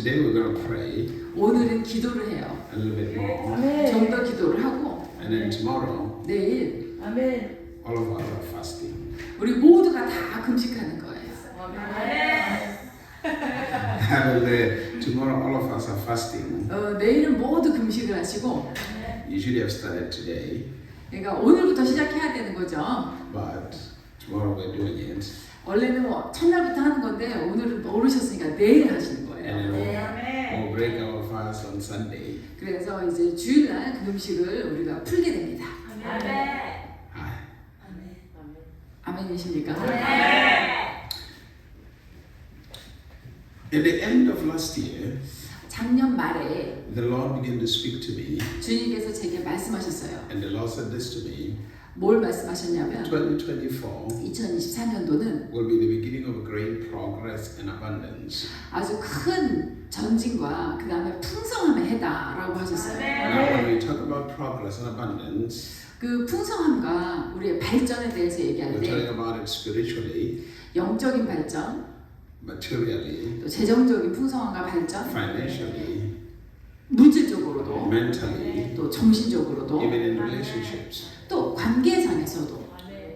Today we're going to pray 오늘은 기도를 해요. a little bit more. 좀 더 기도를 하고 And then tomorrow, 내일 all of us are fasting. 우리 모두가 다 금식하는 거예요. And tomorrow, all of us are fasting. 내일은 모두 금식을 하시고 You should have started today, 그러니까 오늘부터 시작해야 되는 거죠. but tomorrow we're doing it. 원래는 뭐 첫날부터 하는 건데 오늘은 모르셨으니까 내일 하시는 거예요. And then we'll break our fast on Sunday. 그래서 이제 주일날 그 금식을 우리가 풀게 됩니다. Hi. 아멘이십니까? At the end of last year, 작년 말에 the Lord began to speak to me, 주님께서 제게 말씀하셨어요. and the Lord said this to me: 뭘 말씀하셨냐면 2024 2024년도는 will be the beginning of great progress and abundance. 아주 큰 전진과 그 다음에 풍성함의 해다라고 하셨어요. Now, when we talk about progress and abundance, 그 풍성함과 우리의 발전에 대해서 얘기할 we're talking 때 about it spiritually, 영적인 발전, materially, 또 재정적인 풍성함과 발전, financially, 물질적으로도 mentally, 또 정신적으로도 even in relationships. 또 관계상에서도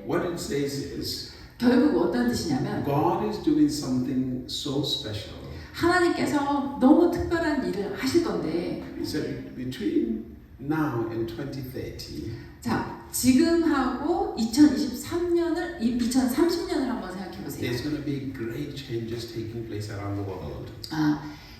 What it says is, 결국 어떤 뜻이냐면 God is doing something so special. 하나님께서 너무 특별한 일을 하실 건데 He said, between now and 2030, 자 지금하고 2023년을 2030년을 한번 생각해 보세요. there's going to be great changes taking place around the world.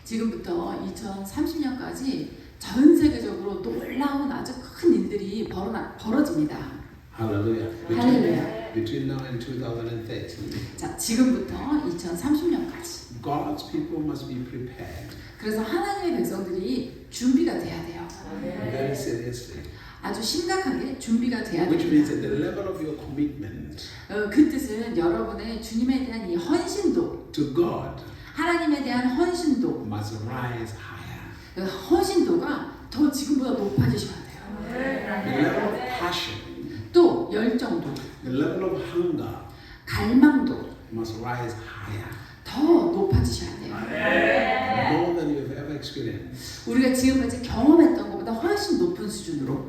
지금부터 2030년까지 전 세계적으로 놀라운 아주 큰 일들이 벌어집니다. Hallelujah. Hallelujah. Between now and 2030, 자, 지금부터 2030년까지. God's people must be prepared 그래서 하나님의 백성들이 준비가 돼야 돼요. very seriously. 아주 심각하게 준비가 돼야 Which means 됩니다. at the level of your commitment 그 뜻은 여러분의 주님에 대한 이 헌신도, to God 하나님에 대한 헌신도, must rise higher. 그 헌신도가 더 지금보다 높아지셔야 돼요. The level of passion, 또 열정도, the level of hunger 갈망도 must rise higher. 더 높아지셔야 돼요. More than you've ever experienced. 우리가 지금까지 경험했던 것보다 훨씬 높은 수준으로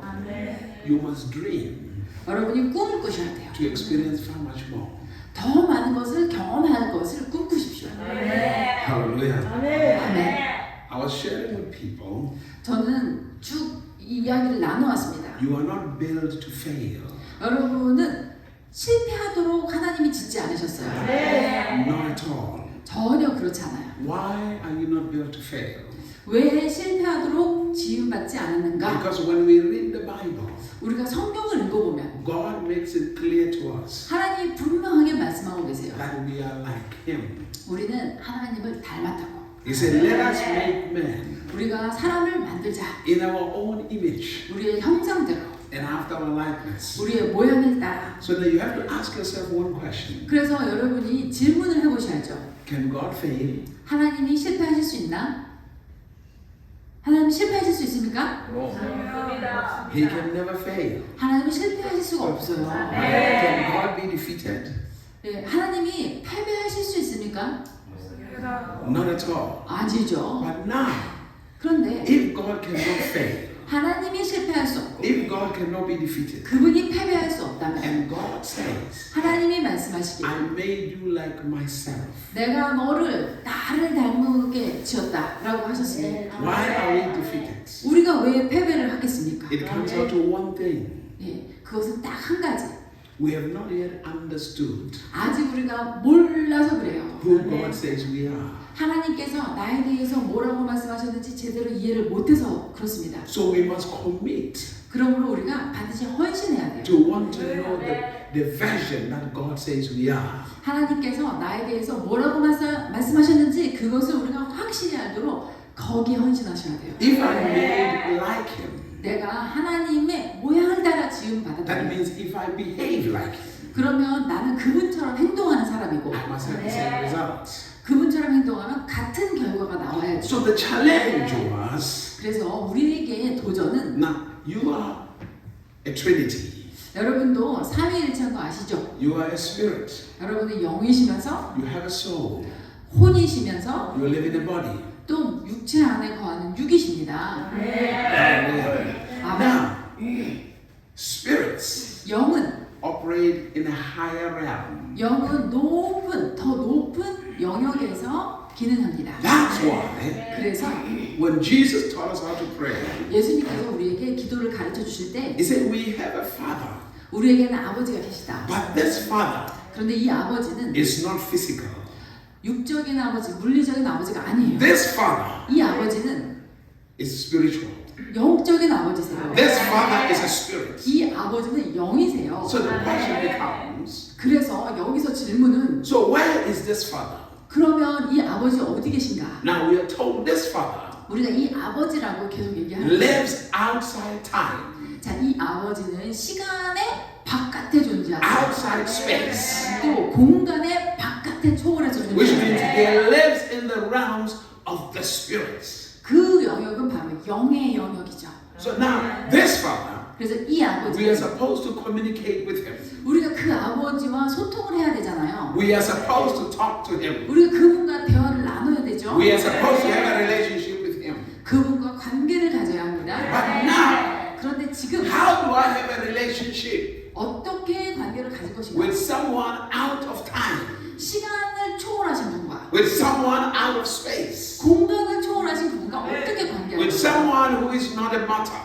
You must dream 여러분이 꿈을 꾸셔야 돼요. to experience far much more. 더 많은 것을 경험할 것을 꿈꾸십시오. Hallelujah. 아멘. I was sharing with people, 저는 쭉 이야기를 나눠왔습니다. you are not built to fail. 여러분은 실패하도록 하나님이 짓지 않으셨어요. Not at all. 전혀 그렇지 않아요. Why are you not built to fail? 왜 실패하도록 지음받지 않았는가? Because when we read the Bible, 우리가 성경을 읽어보면 God makes it clear to us 하나님이 분명하게 말씀하고 계세요. that we are like Him. 우리는 하나님을 닮았다고. He said, let us make man 우리가 사람을 만들자. in our own image 우리의 형상대로, and after our likeness. 우리의 모양을 따라. So now you have to ask yourself one question. 그래서 여러분이 질문을 해보셔야죠. Can God fail? 하나님이 실패하실 수 있나? 하나님 실패하실 수 있습니까? He can never fail. 하나님이 실패하실 수가 없어요. Can God be defeated? 네, 하나님이 패배하실 수 있습니까? Not at all. 아니죠. But now, 그런데 if God cannot fail, 하나님이 실패할 수 없고 if God cannot be defeated, 그분이 패배할 수 없다면 and God says, 하나님이 말씀하시길 I made you like myself. 내가 너를 나를 닮게 지었다라고 하셨으니 Why are we defeated? 우리가 왜 패배를 하겠습니까? It comes out to one thing. 네, 그것은 딱 한 가지. We have not yet understood 아직 우리가 몰라서 그래요. who God says we are. 하나님께서 나에 대해서 뭐라고 말씀하셨는지 제대로 이해를 못해서 그렇습니다. So we must commit 그러므로 우리가 반드시 헌신해야 돼요. to want to know the version that God says we are. 하나님께서 나에 대해서 뭐라고 말씀하셨는지 그것을 우리가 확실히 알도록 거기에 헌신하셔야 돼요. If I'm made like Him, 내가 하나님의 모양을 따라 지음 that 받았다면 means if I behave like Him, 그러면 나는 그분처럼 행동하는 사람이고 I must have the same results. 그분처럼 행동하면 같은 결과가 나와야죠. So the challenge was, 그래서 우리에게 도전은 now you are a Trinity. 여러분도 삼위일체인 거 아시죠? You are a spirit. 여러분은 영이시면서 You have a soul. 혼이시면서 You live in a body. 또 그것도 육체 안에 거하는 육이십니다. 아멘. Now, spirits 영은 operate in a higher realm. 영은 더 높은 영역에서 기능합니다. That's why 그래서 when Jesus taught us how to pray, 예수님께서 우리에게 기도를 가르쳐 주실 때 He said, We have a Father, 우리에게는 아버지가 계시다. but this Father 그런데 이 아버지는 is not physical. 육적인 아버지, 물리적인 아버지가 아니에요. This Father 이 아버지는 is spiritual. 영적인 아버지세요. This Father is a spirit. 이 아버지는 영이세요. So the question becomes, 그래서 여기서 질문은 so where is this Father? 그러면 이 아버지 어디 계신가? Now we are told this Father 우리가 이 아버지라고 계속 얘기하는 lives outside time, 자, 이 아버지는 시간의 바깥에 존재하고 outside space, 또 공간의 바깥에 초월해서 which means 존재하고 He lives in the realms of the spirits. 그 영역은 바로 영의 영역이죠. So now this Father, 그래서 이 we are 아버지는 supposed to communicate with Him. 우리가 그 아버지와 소통을 해야 되잖아요. We are supposed to talk to Him. 우리가 그분과 대화를 나눠야 되죠. We are supposed to have a relationship with Him. 그분과 관계를 가져야 합니다. But now, 그런데 지금 how do I have a relationship 어떻게 관계를 가질 것인가? with someone out of time, 시간을 초월하신 분과 with someone out of space, 공간을 초월하신 그분과 어떻게 관계할 with 것인가? someone who is not a matter?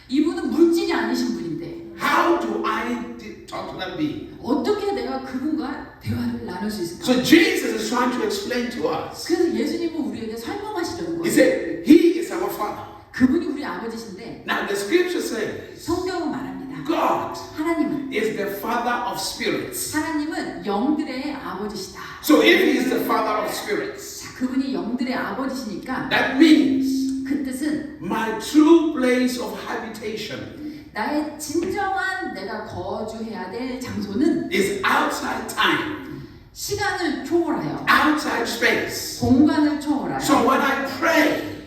이분은 물질이 아니신 분인데 How do I talk to that being? 어떻게 내가 그분과 대화를 나눌 수 있을까? So Jesus is trying to explain to us. 그래서 예수님은 우리에게 설명하시려는 He 거예요. said, He is our Father. 그분이 우리 아버지신데 Now the scripture says, 성경은 말합니다. God 하나님은 is the Father of spirits. 하나님은 영들의 아버지시다. So if He is the Father of spirits, 자, 그분이 영들의 아버지시니까 that means 그 뜻은 my true place of habitation 나의 진정한 내가 거주해야 될 장소는 is outside time, 시간을 초월하여 outside space. 공간을 초월하여 So when I pray,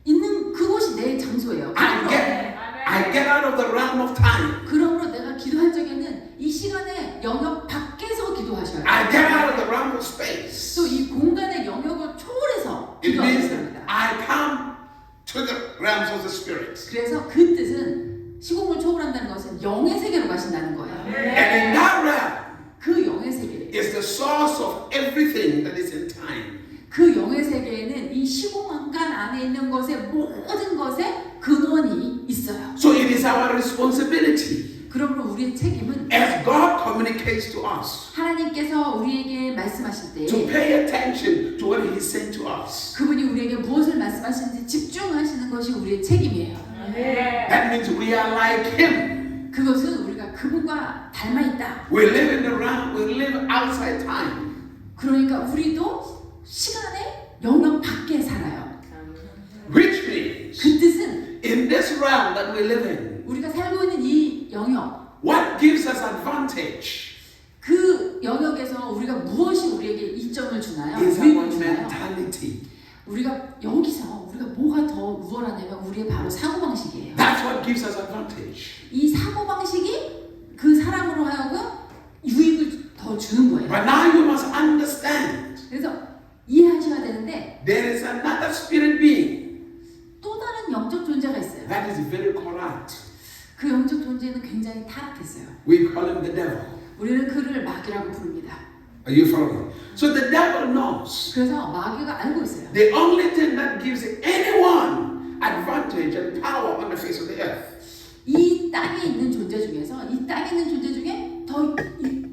있는 그곳이 내 장소예요. I get out of the realm of time. 그러므로 내가 기도할 적에는 이 시간의 영역 밖에서 기도하셔야 돼요. I get out of the realm of space. 또 이 공간의 영역을 초월해서 It means 기도하셔야 합니다. I come to the realms of the spirit. 그래서 그 뜻은 시공을 초월한다는 것은 영의 세계로 가신다는 거예요. And in that realm 그 영의 세계, is the source of everything that is in time. 그 영의 세계에는 이 시공간간 안에 있는 것의 모든 것에 근원이 있어요. So it is our responsibility 그러므로 우리의 책임은 as God communicates to us 하나님께서 우리에게 말씀하실 때 to pay attention to what He is saying to us. 그분이 우리에게 무엇을 말씀하시는지 집중하시는 것이 우리의 책임이에요. That means we are like Him. 그것은 우리가 그분과 닮아 있다. We live in the realm, we live outside time. 그러니까 우리도 시간의 영역 밖에 살아요. Which means 그 뜻은 in this realm that we live in, 우리가 살고 있는 이 영역, what gives us advantage 그 영역에서 우리가 무엇이 우리에게 이점을 주나요? is 유익을 our 주나요? mentality. 우리가 여기서 우리가 뭐가 더 우월하냐면 우리의 바로 사고방식이에요. That's what gives us advantage. 이 사고방식이 그 사람으로 하여금 유익을 더 주는 거예요. But now you must understand 그래서 이해하셔야 되는데 there is another spirit being 또 다른 영적 존재가 있어요. that is very corrupt. 그 영적 존재는 굉장히 타락했어요. We call him the devil. 우리는 그를 마귀라고 부릅니다. Are you following? So the devil knows 그래서 마귀가 알고 있어요. the only thing that gives anyone advantage and power on the face of the earth 이 땅에 있는 존재 중에서 이 땅에 있는 존재 중에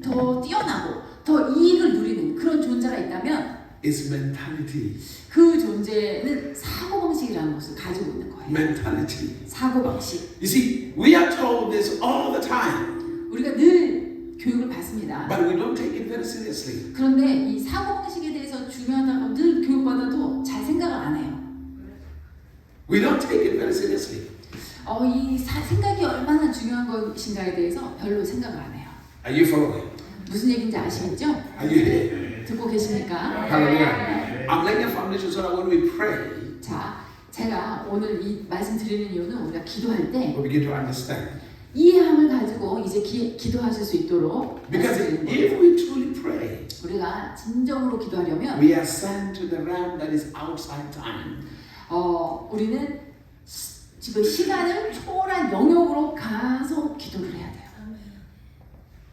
더 뛰어나고 더 이익을 누리는 그런 존재가 있다면 is mentality. 그 존재는 사고방식이라는 것을 가지고 있는 거예요. Mentality. 사고방식. You see, we are told this all the time, 우리가 늘 교육을 받습니다. but we don't take it very seriously. 그런데 이 사고방식에 대해서 중요하다고 늘 교육받아도 잘 생각을 안 해요. We don't take it very seriously. 이 생각이 얼마나 중요한 것인가에 대해서 별로 생각을 안 해요. Are you following? 무슨 얘기인지 아시겠죠? Are you here? 듣고 계십니까? Hallelujah. I'm laying a foundation so that when we pray, 자, 제가 오늘 이 말씀 드리는 이유는 우리가 기도할 때 we begin to understand. 이 함을 가지고 이제 기도하실 수 있도록 Because 말씀드리는 if 거예요. we truly pray, 우리가 진정으로 기도하려면 we are sent to the realm that is outside time. 우리는 지금 시간을 초월한 영역으로 가서 기도를 해야 돼요.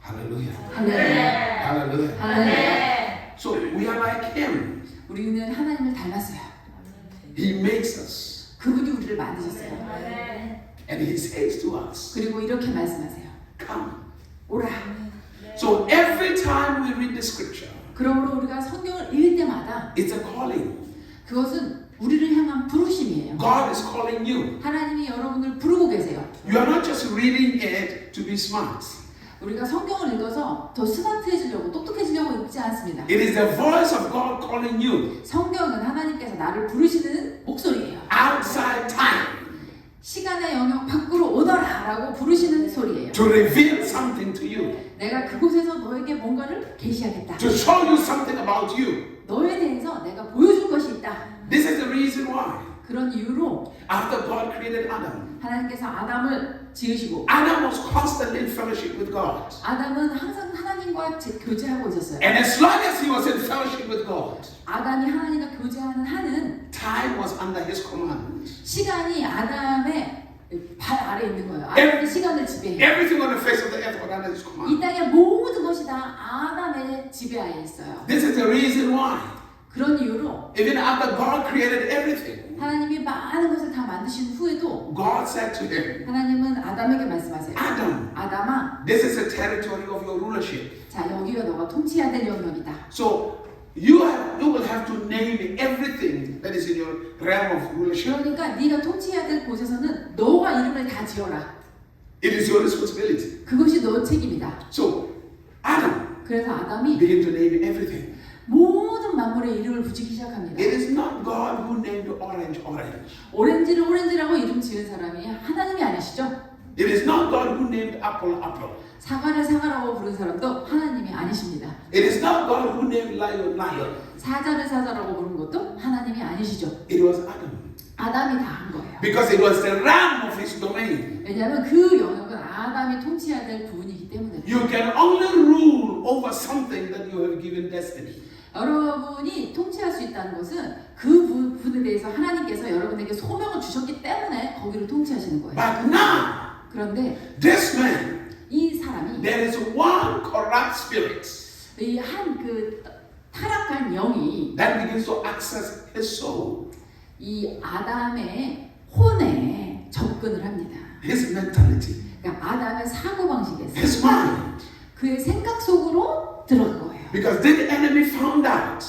Hallelujah. 할렐루야. Hallelujah. 할렐루야. So we are like Him. 우리는 하나님을 닮았어요. He makes us. 그분이 우리를 만드셨어요. And He says to us, 그리고 이렇게 말씀하세요. come. 오라. So every time we read the scripture, 그러므로 우리가 성경을 읽을 때마다 it's a calling. 그것은 우리를 향한 부르심이에요. God is calling you. 하나님이 여러분을 부르고 계세요. You are not just reading it to be smart. 우리가 성경을 읽어서 더 스마트해지려고 똑똑해지려고 읽지 않습니다. It is the voice of God calling you 성경은 하나님께서 나를 부르시는 목소리예요. outside time 시간의 영역 밖으로 오너라 라고 부르시는 소리예요. to reveal something to you, 내가 그곳에서 너에게 뭔가를 계시하겠다. to show you something about you. 너에 대해서 내가 보여줄 것이 있다. This is the reason why 그런 이유로 after God created Adam, 하나님께서 아담을 지으시고 Adam was constantly in fellowship with God. 아담은 항상 하나님과 교제하고 있었어요. And as long as he was in fellowship with God, 아담이 하나님과 교제하는 한은 time was under his command. 시간이 아담의 발 아래 있는 거예요. 아담이 시간을 지배해요. Everything on the face of the earth was under his 이 command. 땅의 모든 것이 다 아담의 지배하에 있어요. This is the reason why, 그런 이유로 even after God created everything, 하나님이 많은 것을 다 만드신 후에도 God said to him, 하나님은 아담에게 말씀하세요. Adam, 아담아, this is the territory of your rulership. 자 여기가 너가 통치해야 될 영역이다. So you will have to name everything that is in your realm of rulership. 그러니까 네가 통치해야 될 곳에서는 너가 이름을 다 지어라. It is your responsibility. 그것이 너 책임이다. So Adam 그래서 아담이 began to name everything. 모든 만물의 이름을 붙이기 시작합니다. It is not God who named orange orange. 오렌지를 오렌지라고 이름 지은 사람이 하나님이 아니시죠? It is not God who named apple apple. 사과를 사과라고 부른 사람도 하나님이 아니십니다. It is not God who named lion lion. 사자를 사자라고 부른 것도 하나님이 아니시죠. It was Adam. 아담이 다 한 거예요. Because it was the realm of his domain. 왜냐하면 그 영역은 아담이 통치해야 될 부분이기 때문에. You can only rule over something that you have given destiny. 여러분이 통치할 수 있다는 것은 그 부분에 대해서 하나님께서 여러분에게 소명을 주셨기 때문에 거기를 통치하시는 거예요. But now, 그런데 this man, 이 사람이 there is one corrupt spirit 이 한 그 타락한 영이 that begins to access his soul, 이 아담의 혼에 접근을 합니다. his mentality, 그러니까 아담의 사고 방식에 his mind. 그의 생각 속으로 들어간 거예요. Because the enemy found out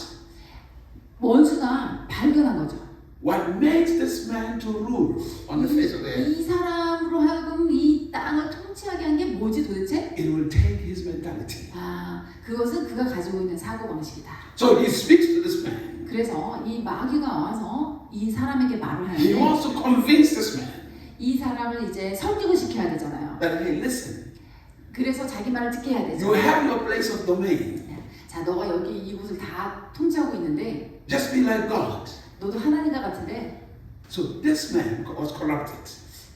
원수가 발견한 거죠. what makes this man to rule on the face of the earth. 이 사람으로 하여금 이 땅을 통치하게 한 게 뭐지 도대체? It will take his mentality. 그것은 그가 가지고 있는 사고 방식이다. So he speaks to this man. 그래서 이 마귀가 와서 이 사람에게 말을 He 하는데 wants to convince this man 이 사람을 이제 설득을 시켜야 되잖아요. that, hey, listen, 그래서 자기 말을 듣게 해야 되죠. you have your place of domain. 자, 너가 여기 이곳을 다 통치하고 있는데 Just be like God. 너도 하나님과 같은데 So this man was corrupted.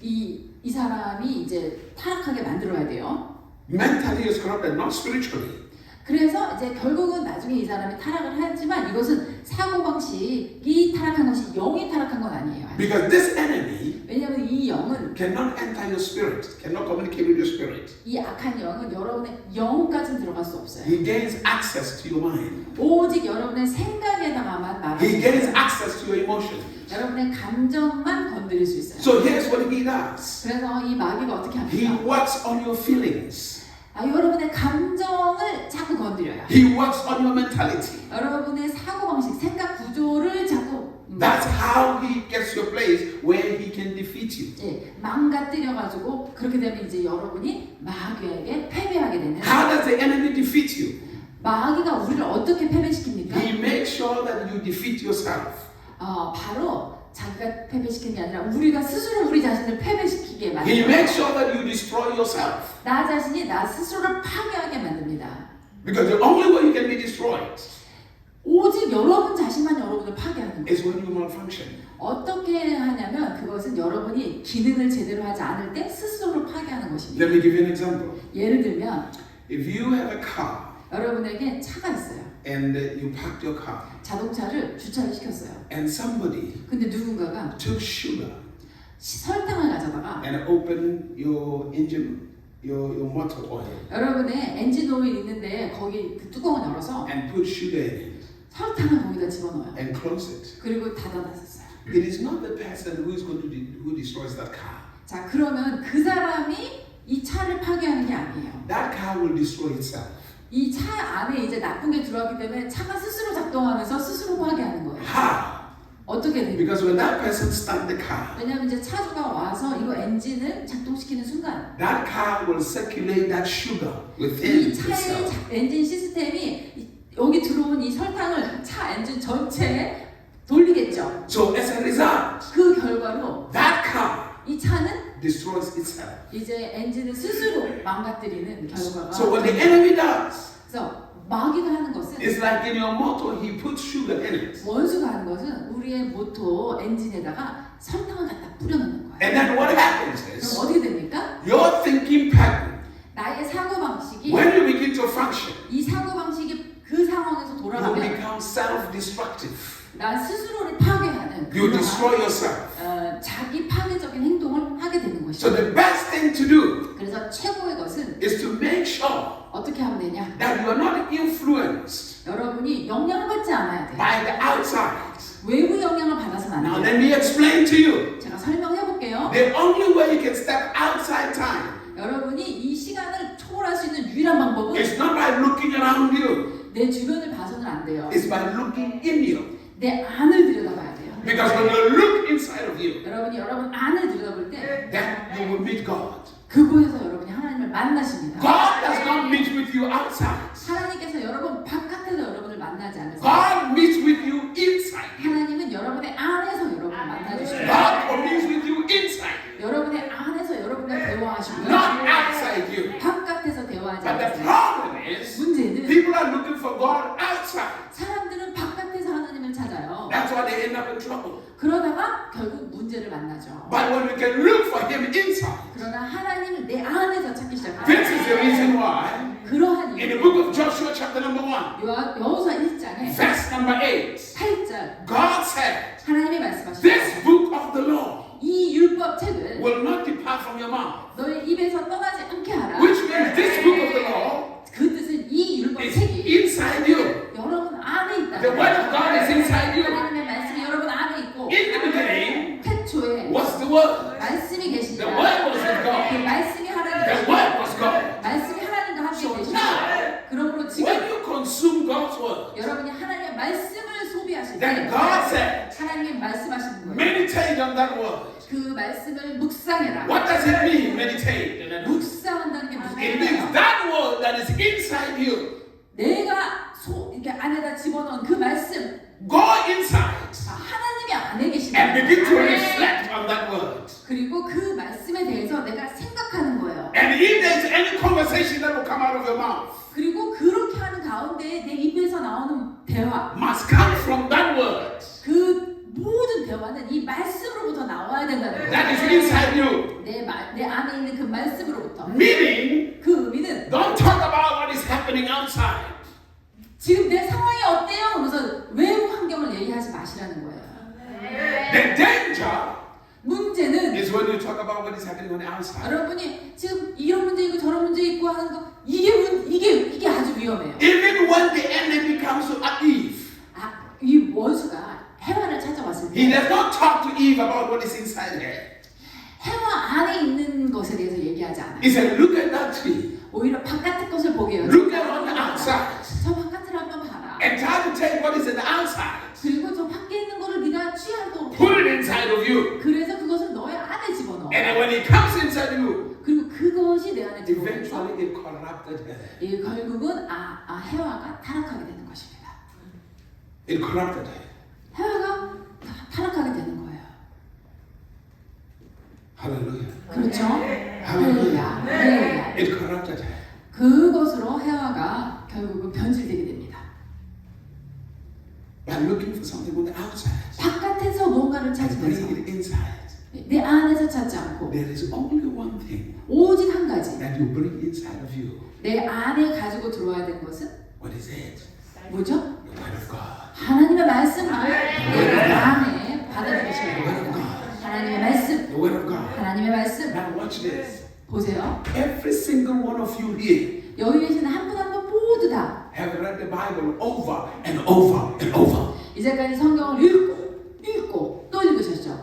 이 사람이 이제 타락하게 만들어야 돼요. Mentally he was corrupted, not spiritually. 그래서 이제 결국은 나중에 이 사람이 타락을 하지만 이것은 사고방식이 타락한 것이 영이 타락한 건 아니에요. Because this enemy 왜냐하면 이 영은 cannot enter your spirit, cannot communicate with your spirit. 이 악한 영은 여러분의 영까지는 들어갈 수 없어요. He gains access to your mind. 오직 여러분의 생각에다가만 말할 수 He gains 있어요. access to your emotions. 여러분의 감정만 건드릴 수 있어요. So here's what he does. 그래서 이 마귀가 어떻게 He 합니까? works on your feelings. 여러분의 감정을 자꾸 건드려요. He works on your mentality. 여러분의 사고방식, 생각 구조를 자꾸 That's how he gets to a place where he can defeat you. 망가뜨려가지고 그렇게 되면 이제 여러분이 마귀에게 패배하게 되는. How does the enemy defeat you? 마귀가 우리를 어떻게 패배시킵니까? He makes sure that you defeat yourself. 바로 자기가 패배시키는 게 아니라 우리가 스스로 우리 자신을 패배시키게 He 만듭니다. makes sure that you destroy yourself. 나 자신이 나 스스로를 파괴하게 만듭니다. Because the only way you can be destroyed 오직 여러분 자신만 여러분을 파괴하는 거예요. It's when you malfunction. 어떻게 하냐면 그것은 여러분이 기능을 제대로 하지 않을 때 스스로를 파괴하는 것입니다. Let me give you an example. 예를 들면 If you have a car 여러분에게 차가 있어요. and you parked your car 자동차를 주차를 시켰어요. and somebody 근데 누군가가 took sugar 설탕을 가져다가 and opened your engine, your motor oil 여러분의 엔진 오일 있는데 거기 그 뚜껑을 열어서 and put sugar in it 설탕을 거기다 집어넣어요. and close it. 그리고 닫아놨었어요. It is not the person who is going to who destroys that car. 자, 그러면 그 사람이 이 차를 파괴하는 게 아니에요. That car will destroy itself. 이 차 안에 이제 나쁜 게 들어왔기 때문에 차가 스스로 작동하면서 스스로 파괴하는 거예요. How? 어떻게 됩니까? Because when that person starts the car, 왜냐하면 이제 차주가 와서 이거 엔진을 작동시키는 순간 that car will circulate that sugar within 이 차의 itself. 엔진 시스템이 여기 들어온 이 설탕을 차 엔진 전체에 돌리겠죠. So as a result, 그 결과로 that car 이 차는 destroys itself. 이제 엔진을 스스로 망가뜨리는 결과가 So what the enemy does 그래서 마귀가 하는 것은 is like in your motor, he puts sugar in it. 원수가 하는 것은 우리의 모터 엔진에다가 설탕을 갖다 뿌려놓는 거예요. And then what happens 그럼 is 어떻게 됩니까? your thinking pattern, 나의 사고 방식이 when you begin to function, 이 사고 방식이 그 상황에서 you 돌아가면 become self-destructive. 나 스스로를 파괴하는 You 그러한, destroy yourself. 자기 파괴적인 행동을 하게 되는 So 것이죠. the best thing to do 그래서 최고의 것은 is to make sure 어떻게 하면 되냐? that you are not influenced 여러분이 영향을 받지 않아야 돼요. by the outside. 외부 영향을 받아서는 안 Now 돼요. let me explain to you. 제가 설명해 볼게요. The only way you can step outside time 여러분이 이 시간을 초월할 수 있는 유일한 방법은 is not by looking around you. 내 주변을 봐서는 안 돼요. It's by looking in you. 내 안을 들여다봐야 돼요. Because when you look inside of you, 여러분이 여러분 안을 들여다볼 때 then you will meet God. 그곳에서 여러분이 하나님을 만나십니다. God does not meet with you outside. 하나님께서 여러분 바깥에서 여러분을 만나지 않으세요. God meets with you inside. 하나님은 여러분의 안에서 여러분을 만나주십니다. God meets with you inside. 여러분의 안에서 여러분과 대화하시고요. Not outside you. 바깥에서 대화하지 But the 않으세요. problem is, 문제는 people are looking for God outside. 사람들은 바깥에서 하나님을 찾아요. That's why they end up in trouble. 그러다가 결국 문제를 만나죠. But when we can look for Him inside, 그러나 하나님을 내 안에서 찾기 this is the 시작합니다. reason why 그러한 in the 이유 book of Joshua chapter number 1, 여호수아 1장에 verse number 8, 8절 God said, 하나님이 말씀하시죠. this book of the law 이 율법 책을 will not depart from your mouth. 너의 입에서 떠나지 않게 하라. Which means this book of the law 그 뜻은 이 율법 is 책이 inside you. 여러분 안에 있다. The word of God is inside you. 하나님의 말씀이 여러분 안에 있고 In the beginning 태초에 was the Word. 말씀이 The 계시니라. Word was with 그 God. 말씀이 하나님 The 계시고 Word was God. 말씀이 하나님과 함께 So 계시고 now, 그러므로 지금 when you consume God's Word, 여러분이 하나님의 말씀을 소비하실 then 때 God said, 하나님이 말씀하시는 거예요. meditate on that Word. 그 말씀을 묵상해라. What does it mean, meditate? 묵상한다는 게 무슨 It means 말이에요? that Word that is inside you. 내가 이렇게 안에다 집어넣은 그 말씀 Go inside 하나님이 안에 and 계시다. begin to reflect on that Word. 그리고 그 말씀에 대해서 내가 생각하는 거예요. And if there's any conversation that will come out of your mouth, 그리고 그렇게 하는 가운데 내 입에서 나오는 대화 must come from that Word 그 모든 대화는 이 말씀으로부터 나와야 된다는 거예요. that is inside you. 내 안에 있는 그 말씀으로부터. Meaning, 그 의미는 don't talk about what is happening outside. 지금 내 상황이 어때요? 그러면서 외부 환경을 얘기하지 마시라는 거예요. The danger 문제는 is when you talk about what is happening on the outside. 여러분이 지금 이런 문제 있고 저런 문제 있고 하는 거 이게 아주 위험해요. Even when the enemy comes to Eve, 이 원수가 해와를 찾아왔을 he 때 does not talk to Eve about what is inside her. 해와 안에 있는 것에 대해서 얘기하지 않아요. He said, look at that tree. 오히려 바깥의 것을 보게 해요. Look at on the outside. 저 바깥을 한번 봐라. And try to take what is in the outside. 그리고 저 밖에 있는 거를 네가 취하도록 Put it inside of you. 그래서 그것을 너의 안에 집어넣어. And then when it comes inside you, 그리고 그것이 내 안에 들어오면서 eventually it corrupted her. 이 결국은 해와가 타락하게 되는 것입니다. It corrupted her. 해와가 타락하게 되는 거예요. Hallelujah. 그렇죠? Hallelujah. 할렐루야. It corrupted her. 그것으로 해와가 결국은 변질되게 됩니다. outside looking for something on the outside. 바깥에서 뭔가를 And 찾으면서 bring it inside. 내 안에서 찾지 않고 There is only one thing 오직 한 가지 that you bring inside of you. 내 안에 가지고 들어와야 되는 것은 What is it? 뭐죠? The Word of God. 하나님의 말씀을 내 안에 받아들이셔야 The Word of 돼요. God. 하나님의 말씀, The Word of God. 하나님의 말씀. Now watch this. 보세요. Every single one of you here 여기 계시는 한 분 한 분 모두 다 have read the Bible over and over and over. 이제까지 성경을 읽고 또 읽으셨죠?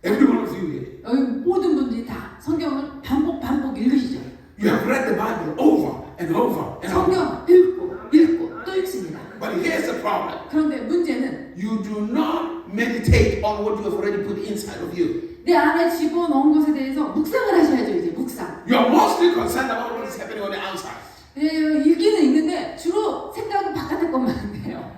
Every one of you here. 여기 모든 분들이 다 성경을 반복 읽으시죠? You have read the Bible over and over and over. 성경 읽고 또 읽습니다. But here's the problem. 그런데 문제는 You do not meditate on what you have already put inside of you. 내 안에 집어넣은 것에 대해서 묵상을 하셔야죠. 이제 묵상. You are mostly concerned about what is happening on the outside. 읽기는 읽는데 주로 생각은 바깥의 것만 해요.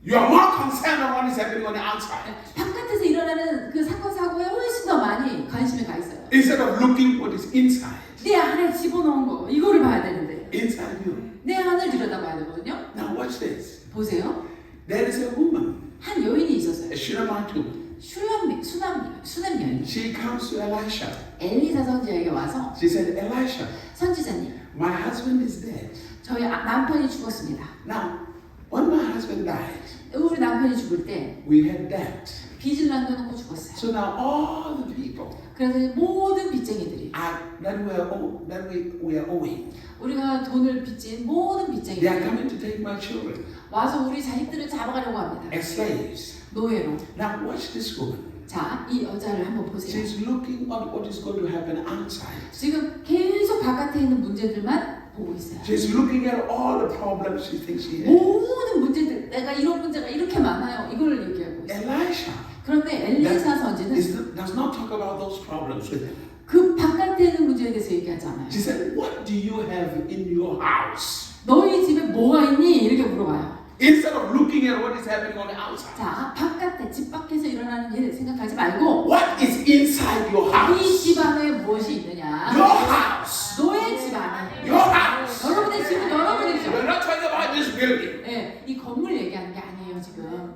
You are more concerned on what is happening on the outside. 바깥에서 일어나는 그 사건 사고에 훨씬 더 많이 관심이 가 있어요. Instead of looking what is inside. 내 안에 집어넣은 거 이거를 봐야 되는데 Inside you. 내 안을 들여다봐야 되거든요. Now watch this. 보세요. There is a woman, 한 여인이 있었어요. a Shunammite woman. 수남 여인. She comes to Elisha. 엘리사 선지자에게 와서 She said, Elisha, 선지자님, my husband is dead. 저희 남편이 죽었습니다. Now, when my husband died, 우리 남편이 죽을 때 we had debt. 빚을 남겨놓고 죽었어요. So now all the people 그래서 모든 빚쟁이들이 that we are owing, 우리가 돈을 빚진 모든 they are 빚쟁이들이 coming to take my children 와서 우리 자식들을 잡아가려고 합니다. as slaves. 노예로. Now watch this woman. 자, 이 여자를 한번 보세요. She's looking at what is going to happen outside. 지금 계속 바깥에 있는 문제들만 보고 있어요. She's looking at all the problems she thinks she has. 모든 문제들, 내가 이런 문제가 이렇게 많아요. 이걸 얘기하고 있어요. Elisha 그런데 엘리사 선지는 does not talk about those problems with him. 그 바깥에 있는 문제에 대해서 얘기하지 않아요. She said, what do you have in your house? 너희 집에 뭐가 있니? 이렇게 물어봐요. Instead of looking at what is happening on the outside. 자, 바깥에 집 밖에서 일어나는 일 생각하지 말고 What is inside your 이 house? 집 안에 무엇이 있느냐? Your house. 너의 집 안에. Your house. 여러분의 집은 여러분의 집. We're not talking about this building. 예, 이 건물 얘기하는 게 아니에요 지금.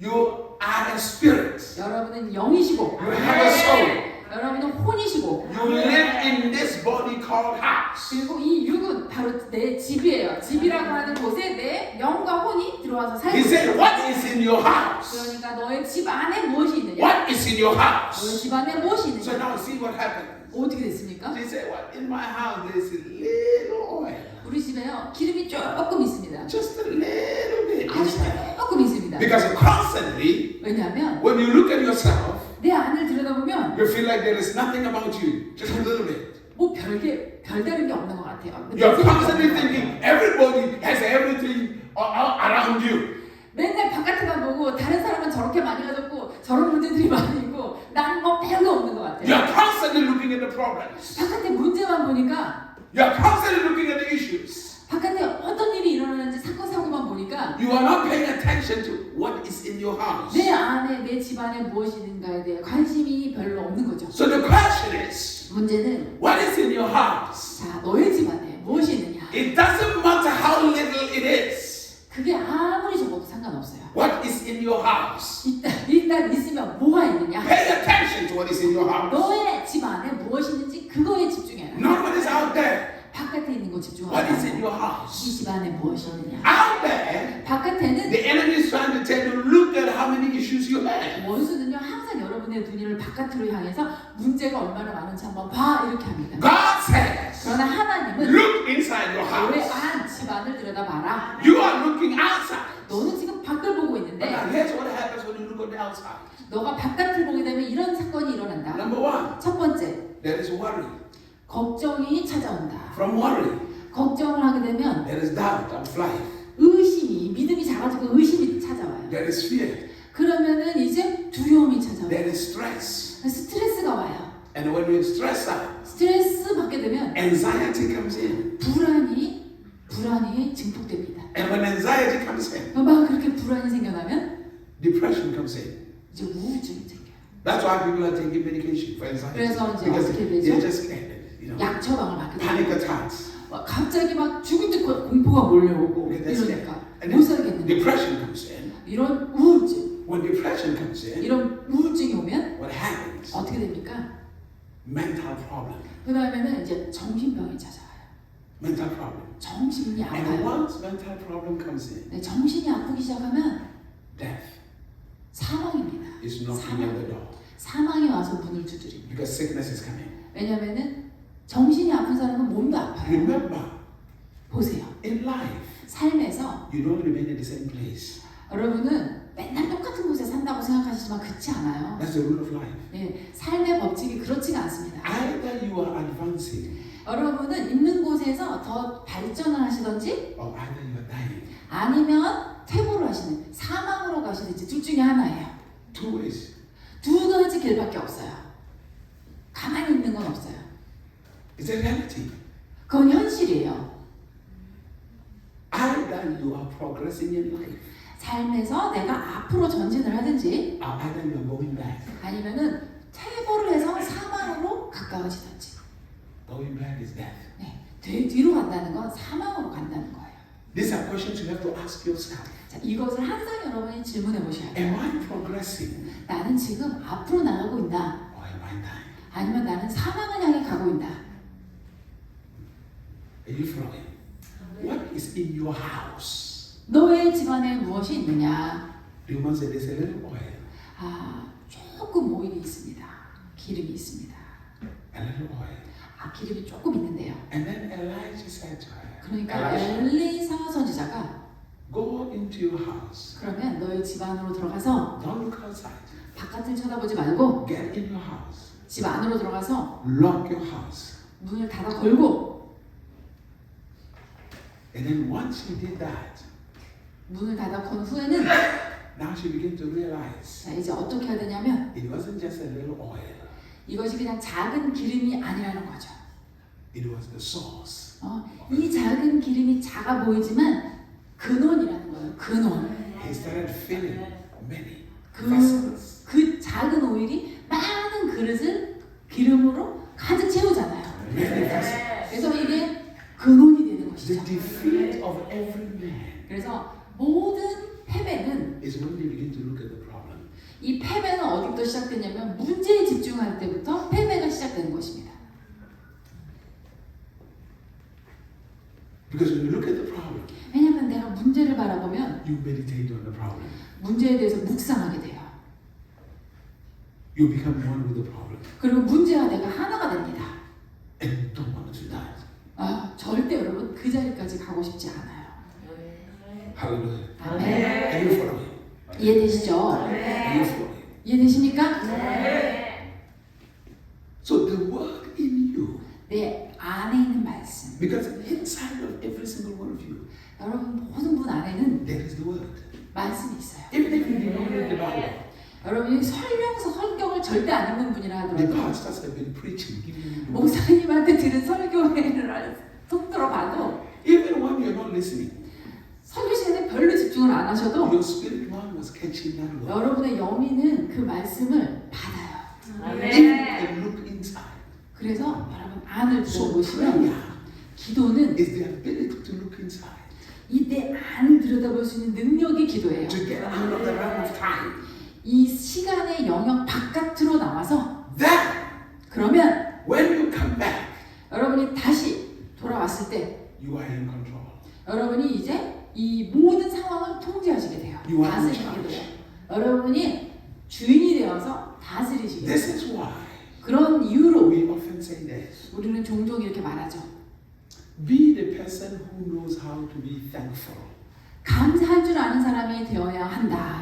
You are a spirit. 여러분은 영이시고, You have a soul. 여러분은 혼이시고, You live in this body called house. 그리고 이 육은 바로 내 집이에요. 집이라고 하는 곳에 내 영과 혼이 들어와서 살고 He said, 있어요. what is in your house? 그러니까 너의 집 안에 무엇이 있느냐? What is in your 너의 house? 집 안에 무엇이 So 있느냐? now see what happened. 어떻게 됐습니까? She said, what in my house there is a little oil. 우리 집에요 기름이 조금 있습니다. Just a little bit. 아주 조금 있습니다. Because constantly, 왜냐하면 when you look at yourself, 내 안을 들여다보면 you feel like there is nothing about you. Just a little bit. 뭐 별다른 게 없는 것 같아요. You're constantly thinking everybody has everything around you. 맨날 바깥에만 보고 다른 사람은 저렇게 많이 가졌고 저런 문제들이 많이 있고 나는 뭐 별거 없는 것 같아요. You're constantly looking at the problems. 바깥에 문제만 보니까 You're constantly looking at the issues. 바깥에 어떤 일이 일어나는지 사건 사고만 보니까 You are not paying attention to what is in your house. 내 안에 내 집 안에 무엇이 있는가에 대해 관심이 별로 없는 거죠. So the question is, 문제는 what is in your house? 자 너의 집 안에 무엇이 있느냐? It doesn't matter how little it is. 그게 아무리 적어도 상관없어요. What is in your house? 일단 있으면 뭐가 있느냐? Pay attention to what is in your house. 너의 집 안에 무엇이 있는지 그거에 집중해라. Not what is out there. 바깥에 있는 거 What is in 집중하라. your house? 이 집 안에 무엇이 있느냐? Out there, 바깥에는 the enemy is trying to tell you, look at how many issues you have. 원수는요 항상 여러분의 눈을 바깥으로 향해서 문제가 얼마나 많은지 한번 봐 이렇게 합니다. God says, 그러나 하나님은 look inside your 너의 house. 집 안을 들여다봐라. You are looking outside. 너는 지금 밖을 보고 But 있는데 now here's what happens when you look on the outside. 너가 바깥을 보게 되면 이런 사건이 일어난다. Number one, 첫 번째, there is worry. 걱정이 찾아온다. From worry, 걱정을 하게 되면 there is doubt of life. 의심이, 믿음이 작아지고 의심이 찾아와요. There is fear. 그러면은 이제 두려움이 찾아와요. There is stress. 스트레스가 와요. And when you stress out, 스트레스 받게 되면 anxiety comes in. 불안이 증폭됩니다. And when anxiety comes in, 막 그렇게 불안이 생겨나면 depression comes in. 이제 우울증이 생겨요. That's why people are taking medication for anxiety. 그래서 이제 Because 어떻게 되죠? they're just scared. 약 처방을 받게 Panic 되고 attacks. 갑자기 막 죽을 듯 공포가 몰려오고 Okay, that's 이러니까 And 못 then 살겠는 거예요. depression comes in. 이런 우울증, When depression comes in, 이런 우울증이 오면 what happens? 어떻게 됩니까? Mental problem. 그 다음에는 이제 정신병이 찾아와요. Mental problem. 정신이 And 아파요. once mental problem comes in, 네, 정신이 아프기 시작하면 death 사망입니다. is knocking at the door. 사망이 와서 문을 두드립니다. Because sickness is coming. 왜냐하면은 정신이 아픈 사람은 몸도 아파요. Remember, 보세요. in life, 삶에서 you don't remain in the same place. 여러분은 맨날 똑같은 곳에 산다고 생각하시지만 그렇지 않아요. That's the rule of life. 네, 삶의 법칙이 그렇지가 않습니다. Either you are advancing 여러분은 있는 곳에서 더 발전을 하시든지 or either you are dying. 아니면 퇴보를 하시는 사망으로 가시든지 둘 중에 하나예요. Two ways. 두 가지 길밖에 없어요. 가만히 있는 건 없어요. It's a reality. 그건 현실이에요. Either you are progressing in life 삶에서 내가 앞으로 전진을 하든지 or either you are going back. 아니면은 퇴보를 해서 사망으로 가까워지든지. Going back is death. 네, 뒤로 간다는 건 사망으로 간다는 거예요. These are questions you have to ask yourself. 자, 이것을 항상 여러분이 질문해 보셔야 돼요. Am I progressing 나는 지금 앞으로 나가고 있나? or am I dying? 아니면 나는 사망을 향해 가고 있나? Are you following? What is in your house? 너의 집안에 무엇이 있느냐? The woman said there's a little oil. 아, 조금 오일이 있습니다. 기름이 있습니다. A little oil. 아, 기름이 조금 있는데요. And then Elijah said to her, 그러니까 Elisha, 엘리사 선지자가 go into your house. 그러면 너의 집 안으로 들어가서 Don't look outside. 바깥을 쳐다보지 말고 Get in your house. 집 안으로 들어가서 Lock your house. 문을 닫아 걸고 And then once she did that, 문을 닫아 건 후에는 now she began to realize 자, 이제 어떻게 해야 되냐면 it wasn't just a little oil. 이것이 그냥 작은 기름이 아니라는 거죠. It was the source. 이 작은 기름이 작아 보이지만 근원이라는 거예요. 근원. He started filling many 그, vessels. 그 작은 오일이 많은 그릇을 기름으로 가득 채우잖아요. Many vessels. 그래서 이게 근원이 되는 The 것이죠. defeat of every man 그래서 모든 패배는 is when they begin to look at the problem. 이 패배는 어디부터 시작되냐면 문제에 집중할 때부터 패배가 시작되는 것입니다. Because when you look at the problem, 왜냐하면 내가 문제를 바라보면 you meditate on the problem. 문제에 대해서 묵상하게 돼요. You become one with the problem. 그리고 문제와 내가 하나가 됩니다. And you don't want to do that. 아, 절대 여러분 그 자리까지 가고 싶지 않아요. Hallelujah. 아멘. Are you following? 이해되시죠? Are you following? 이해되십니까? So the word in you, 내 안에 있는 말씀. because inside of every single one of you, 여러분 모든 분 안에는 there is the word. 말씀이 있어요. Even if you do not read the Bible, 여러분이 성경을 절대 안 읽는 분이라 the 하더라도 pastors have been preaching, giving you the word. 목사님한테 들은 설교회를 속 들어봐도 Even when you're not listening, 설교 시간에 별로 집중을 안 하셔도 your spirit man was catching that word. 여러분의 영이는 그 말씀을 받아요. And look inside. 그래서 여러분 안을 So 들어보시면 prayer 기도는 is the ability to look inside, 이 내 안을 들여다볼 수 있는 능력이 기도예요. to get out of the realm of time. 이 시간의 영역 바깥으로 나와서 Then, 그러면 when you come back, 여러분이 다시 돌아왔을 때 you are in control. 여러분이 이제 이 모든 상황을 통제하시게 돼요. You are in 다스리게 돼요. charge. 여러분이 주인이 되어서 다스리시게 돼요. This is why 그런 이유로 we often say this. 우리는 종종 이렇게 말하죠. Be the person who knows how to be thankful. 감사할 줄 아는 사람이 되어야 한다.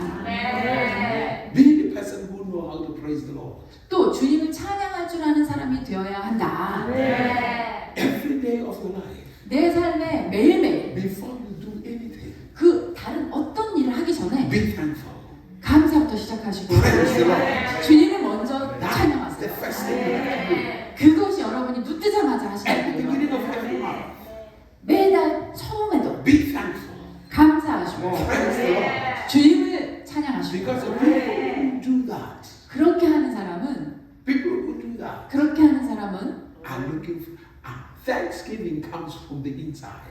Be the person who knows how to praise the Lord. 또 주님을 찬양할 줄 아는 사람이 되어야 한다. Every day of your life, 내 삶에 매일매일 before you do anything, 그 다른 어떤 일을 하기 전에 be thankful. 감사부터 시작하시고 Praise the Lord. 주님을 먼저 That's the 찬양하세요. first thing you have to do. 그것이 여러분이 눈 뜨자마자 At 하시는 the 거예요. beginning of every month, 매달 처음에도 be thankful. 감사하시고 Praise the Lord. 주님을 찬양하시고 Because the people who do that, 그렇게 하는 사람은 people who do that, 그렇게 하는 사람은 are looking for, Thanksgiving comes from the inside.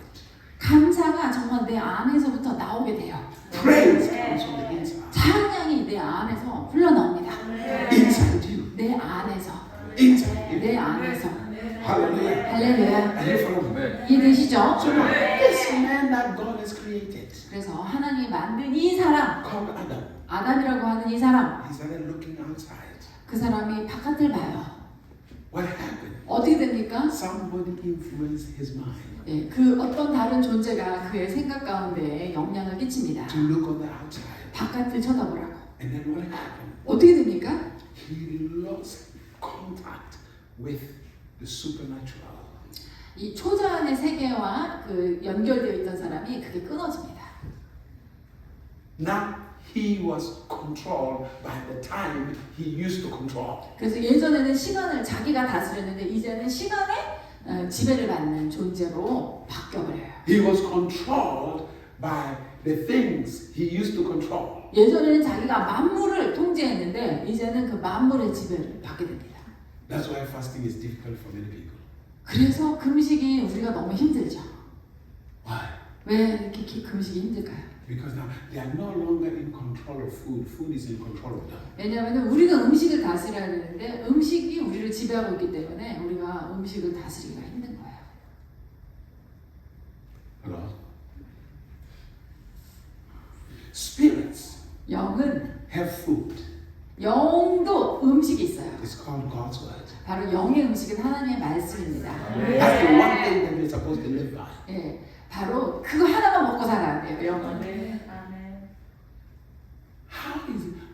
감사가 정말 내 안에서부터 나오게 돼요. Praise comes from the inside. 찬양이 내 안에서 흘러나옵니다. Inside you. 내 안에서, Inside you. 내 안에서. Hallelujah. 할렐루야. Are you following me? 이해되시죠? So now, this man that God has created, 그래서 하나님이 만든 이 사람, called Adam, 아담이라고 하는 이 사람, he started looking outside. 그 사람이 바깥을 봐요. What happened? 어떻게 됩니까? Somebody influenced his mind 예, 그 어떤 다른 존재가 그의 생각 가운데 영향을 끼칩니다. to look on the outside. 바깥을 쳐다보라고. And then what happened? 어떻게 됩니까? He lost contact with the supernatural. 이 초자연의 세계와 그 연결되어 있던 사람이 그게 끊어집니다. Now he was controlled by the time he used to control. 그래서 예전에는 시간을 자기가 다스렸는데 이제는 시간에 지배를 받는 존재로 바뀌어버려요. He was controlled by the things he used to control. 예전에는 자기가 만물을 통제했는데 이제는 그 만물의 지배를 받게 됩니다. That's why fasting is difficult for many people. 그래서 금식이 우리가 너무 힘들죠. Why? 왜 이렇게 금식이 힘들까요? Because now they are no longer in control of food. Food is in control of them. 왜냐하면 우리가 음식을 다스려야 되는데 음식이 우리를 지배하고 있기 때문에 우리가 음식을 다스리기가 힘든 거예요. Hello? Spirits 영은 have food. 영도 음식이 있어요. It's called God's word. 바로 영의 음식은 하나님의 말씀입니다. That's the one thing that we're supposed to live by. 예, 바로 그거 하나만 먹고 살아야 돼요. 영은.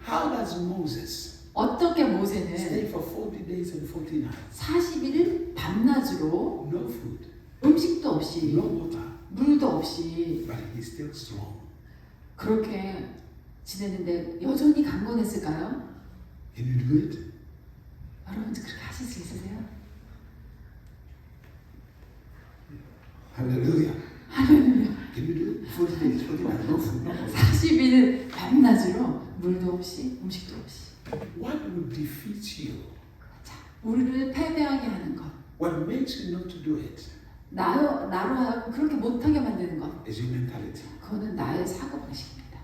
How does Moses 어떻게 stay 모세는 for 40 days and 40 nights? 40일 밤낮으로 No food, 음식도 없이 no water, 물도 없이 but he's still strong. 그렇게 지냈는데 여전히 강건했을까요? Can you do it? 여러분도 그렇게 하실 수 있으세요? Hallelujah. 할렐루야. Can you do it? 40 days, 40 nights, no food, no water. 40일 밤낮으로 물도 없이 음식도 없이. What will defeat you? 자, 우리를 패배하게 하는 것. What makes you not to do it 나로 하여금 그렇게 못하게 만드는 것. is your mentality. 그거는 나의 사고방식입니다.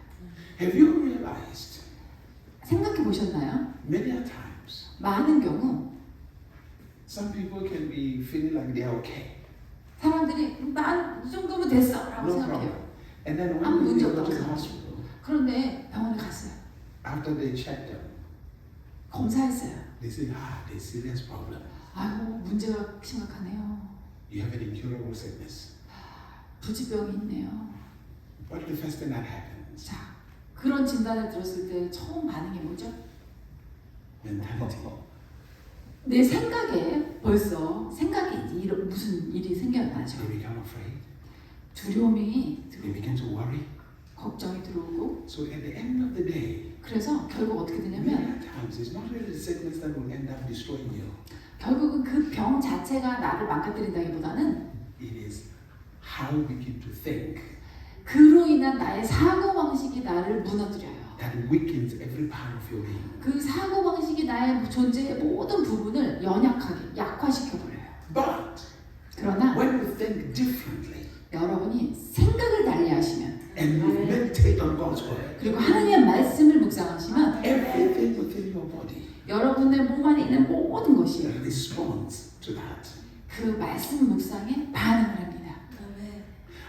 Have you realized 생각해 보셨나요? many a times 많은 경우 some people can be feeling like they are okay, 사람들이 난 이 정도면 됐어 라고 no 생각해요. problem. And then 아무 when 문제 they go 없다고 to the 생각해요. hospital, 그런데 병원에 갔어요. after they check them, 검사했어요. they say, there's serious problem. 아이고 문제가 심각하네요. You have an incurable sickness. 부지병이 있네요. What's the first thing that happens? 자, 그런 진단을 들었을 때 처음 반응이 뭐죠? Mentality. 내 생각에 벌써 생각에 무슨 일이 생겨나죠. They become afraid. 두려움이 They 들어오고 begin to worry. 걱정이 들어오고 So at the end of the day, 그래서 결국 어떻게 many 되냐면 times it's not really the sickness that will end up destroying you. 결국은 그 병 자체가 나를 망가뜨린다기보다는 It is how we begin to think 그로 인한 나의 사고방식이 나를 무너뜨려요. that weakens every part of your being. 그 사고방식이 나의 존재의 모든 부분을 연약하게 약화시켜버려요. But 그러나 when you think differently 여러분이 생각을 달리하시면 and you meditate on God's word, 그리고 하나님의 말씀을 묵상하시면 everything within your body 여러분의 몸 안에 있는 모든 것이 responds to that. 그 말씀 묵상에 반응을 합니다.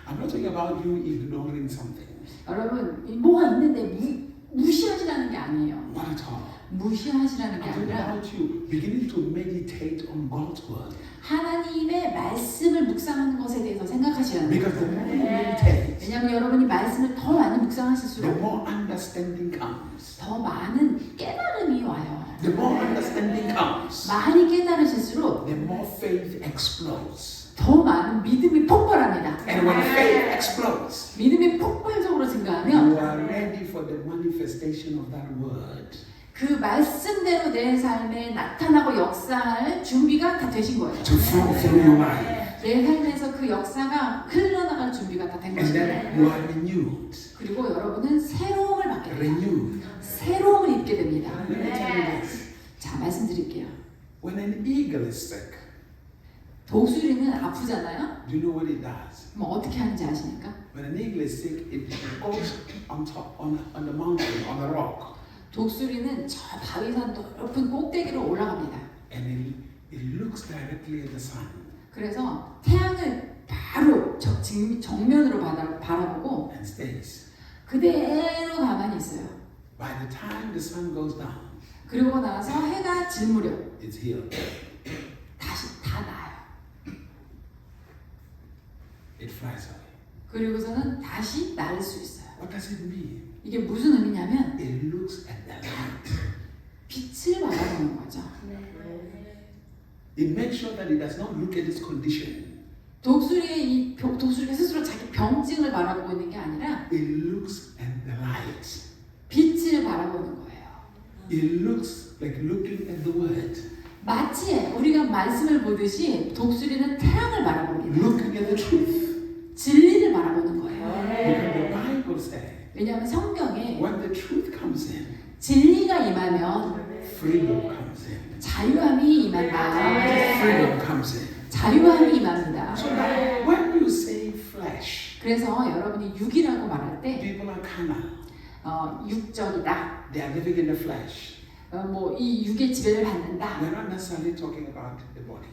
I'm not talking about you ignoring something. 여러분 뭐가 있는데 무시하시라는 게 아니에요. Not at all. 무시하시라는 게 I'm talking 아니라 about you beginning to meditate on God's word. 하나님의 말씀을 묵상하는 것에 대해서 생각하시라는 Because 거예요. the more you meditate, 왜냐하면 여러분이 말씀을 더 많이 the 묵상하실수록 more understanding comes. 더 많은 깨달음이 와요. The more understanding comes, 많이 깨달으실수록 the more faith explodes. 더 많은 믿음이 폭발합니다. And when faith explodes, 믿음이 폭발적으로 you 증가하면 are ready for the manifestation of that word. 그 말씀대로 내 삶에 나타나고 역사할 준비가 다 되신 거예요. To flow through your life. 내 삶에서 그 역사가 흘러나갈 준비가 다 된 And 것입니다. then you are renewed. 그리고 여러분은 새로움을 받게 됩니다. Renewed. 새로움을 입게 됩니다. Let me tell you this. 자, 말씀드릴게요. When an eagle is sick, 독수리는 아프잖아요. Do you know what it does? 그럼 어떻게 하는지 아십니까? When an eagle is sick, it goes on top, on the mountain, on the rock, 독수리는 저 바위산 높은 꼭대기로 올라갑니다. and it looks directly at the sun. 그래서 태양을 바로 정면으로 바라보고 And stays. 그대로 가만히 있어요. By the time the sun goes down, 그러고 나서 해가 질 무렵 it's healed. 다시 다 나아요. It flies away. 그리고서는 다시 날 수 있어요. What does it mean? 이게 무슨 의미냐면 It looks at the light. 빛을 바라보는 거죠. It makes sure that it does not look at its condition. 독수리가 스스로 자기 병증을 바라보고 있는 게 아니라 It looks at the light. 빛을 바라보는 거예요. It looks like looking at the word. 마치 우리가 말씀을 보듯이 독수리는 태양을 바라봅니다. Looking at the truth. 진리를 바라보는 거예요. Because the Bible says, 왜냐하면 성경에 when the truth comes in, 진리가 임하면 freedom comes in. 자유함이 임한다. Freedom comes in. 자유함이 임합니다. So that when you say flesh, 그래서 여러분이 육이라고 말할 때 people are carnal. 육적이다. They are living in the flesh. 이 육의 지배를 받는다. We're not necessarily talking about the body.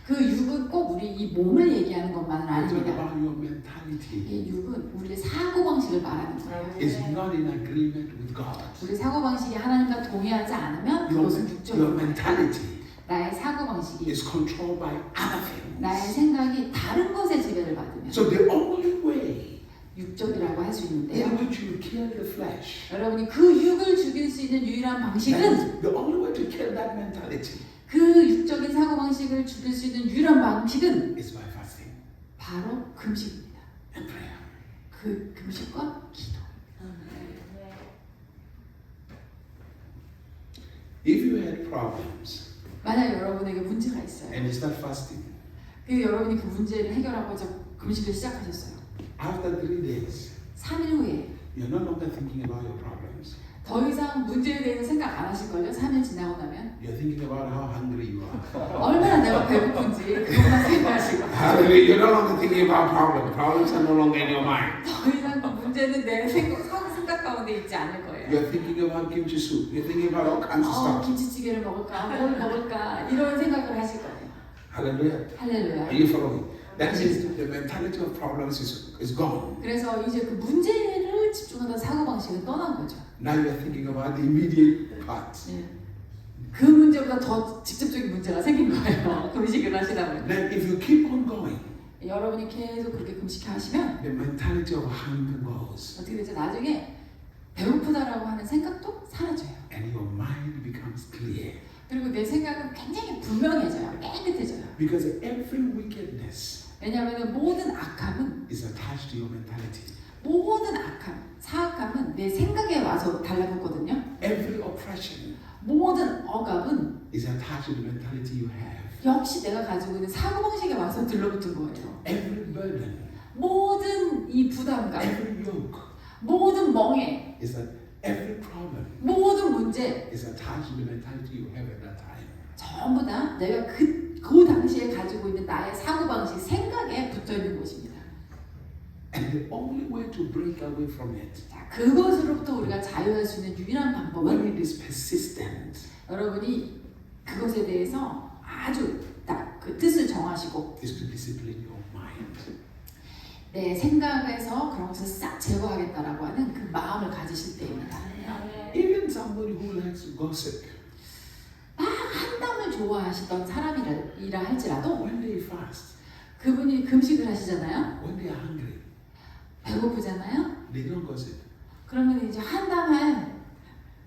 그 육은 꼭 우리 이 몸을 얘기하는 것만은 We're talking 아닙니다. about your mentality. 이 육은 우리의 사고방식을 말하는 거예요. It's not in agreement with God. 우리 사고방식이 하나님과 동의하지 않으면 그것은 Your 육적인 거예요. mentality 나의 사고방식이 is controlled by other 나의 things. 생각이 다른 것에 지배를 받으면 So the only way 육적이라고 할 수 in 있는데요. which you kill the flesh, 여러분이 그 육을 죽일 수 있는 유일한 that 방식은 is the only way to kill that mentality 그 육적인 사고방식을 죽일 수 있는 유일한 방식은 is by fasting 바로 금식입니다. and prayer. 그 금식과 기도. If you had problems 만약 여러분에게 문제가 있어요. and you start fasting, 그 여러분이 그 문제를 해결하고자 금식을 시작하셨어요. after 3 days, 3일 후에 you're no longer thinking about your problems. 더 이상 문제에 대해서 생각 안 하실걸요? 3일 지나고 나면 You're thinking about how hungry you are. 얼마나 내가 배고픈지 그것만 생각하시고 Hallelujah. You're no longer thinking about problems. Problems are no longer in your mind. 더 이상 그 문제는 내 생각 가운데 있지 않을 거예요. You're thinking about kimchi soup. You're thinking about all kinds of stuff. 김치찌개를 먹을까? 뭘 먹을까? 이런 생각을 하실 거예요. Hallelujah. 할렐루야. Are you following? That means the mentality of problems is gone. 그래서 이제 그 문제를 집중하던 사고방식은 떠난 거죠. Now you're thinking about the immediate part. 예. 그 문제보다 더 직접적인 문제가 생긴 거예요. 금식을 하시다 보니. Then if you keep on going, 여러분이 계속 그렇게 금식하시면 the mentality of hunger goes. 어떻게 되죠? 나중에 배고프다라고 하는 생각도 사라져요. And your mind becomes clear. 그리고 내 생각은 굉장히 분명해져요. 깨끗해져요. Because every wickedness 왜냐하면 모든 악함은 is attached to your mentality. 모든 악함, 사악함은 내 생각에 와서 달라붙거든요. Every oppression 모든 억압은 is attached to the mentality you have. 역시 내가 가지고 있는 사고방식에 와서 들러붙은 거예요. Every burden, 모든 이 부담감, every yoke 모든 멍해, is that every problem 모든 문제 is attached to the mentality you have at that time. 전부 다 내가 그 당시에 가지고 있는 나의 사고방식, 생각에 붙어있는 것입니다. And the only way to break away from it, 자, 그것으로부터 우리가 자유할 수 있는 유일한 방법은 when it is persistent, 여러분이 그것에 대해서 아주 딱 그 뜻을 정하시고 is to discipline your mind. 내 생각에서 그런 것을 싹 제거하겠다라고 하는 그 마음을 가지실 때입니다. Even somebody who likes gossip, 막 한담을 좋아하시던 사람이라 할지라도 when they fast, 그분이 금식을 하시잖아요. when they are hungry, 배고프잖아요. they don't gossip. 그러면 이제 한담할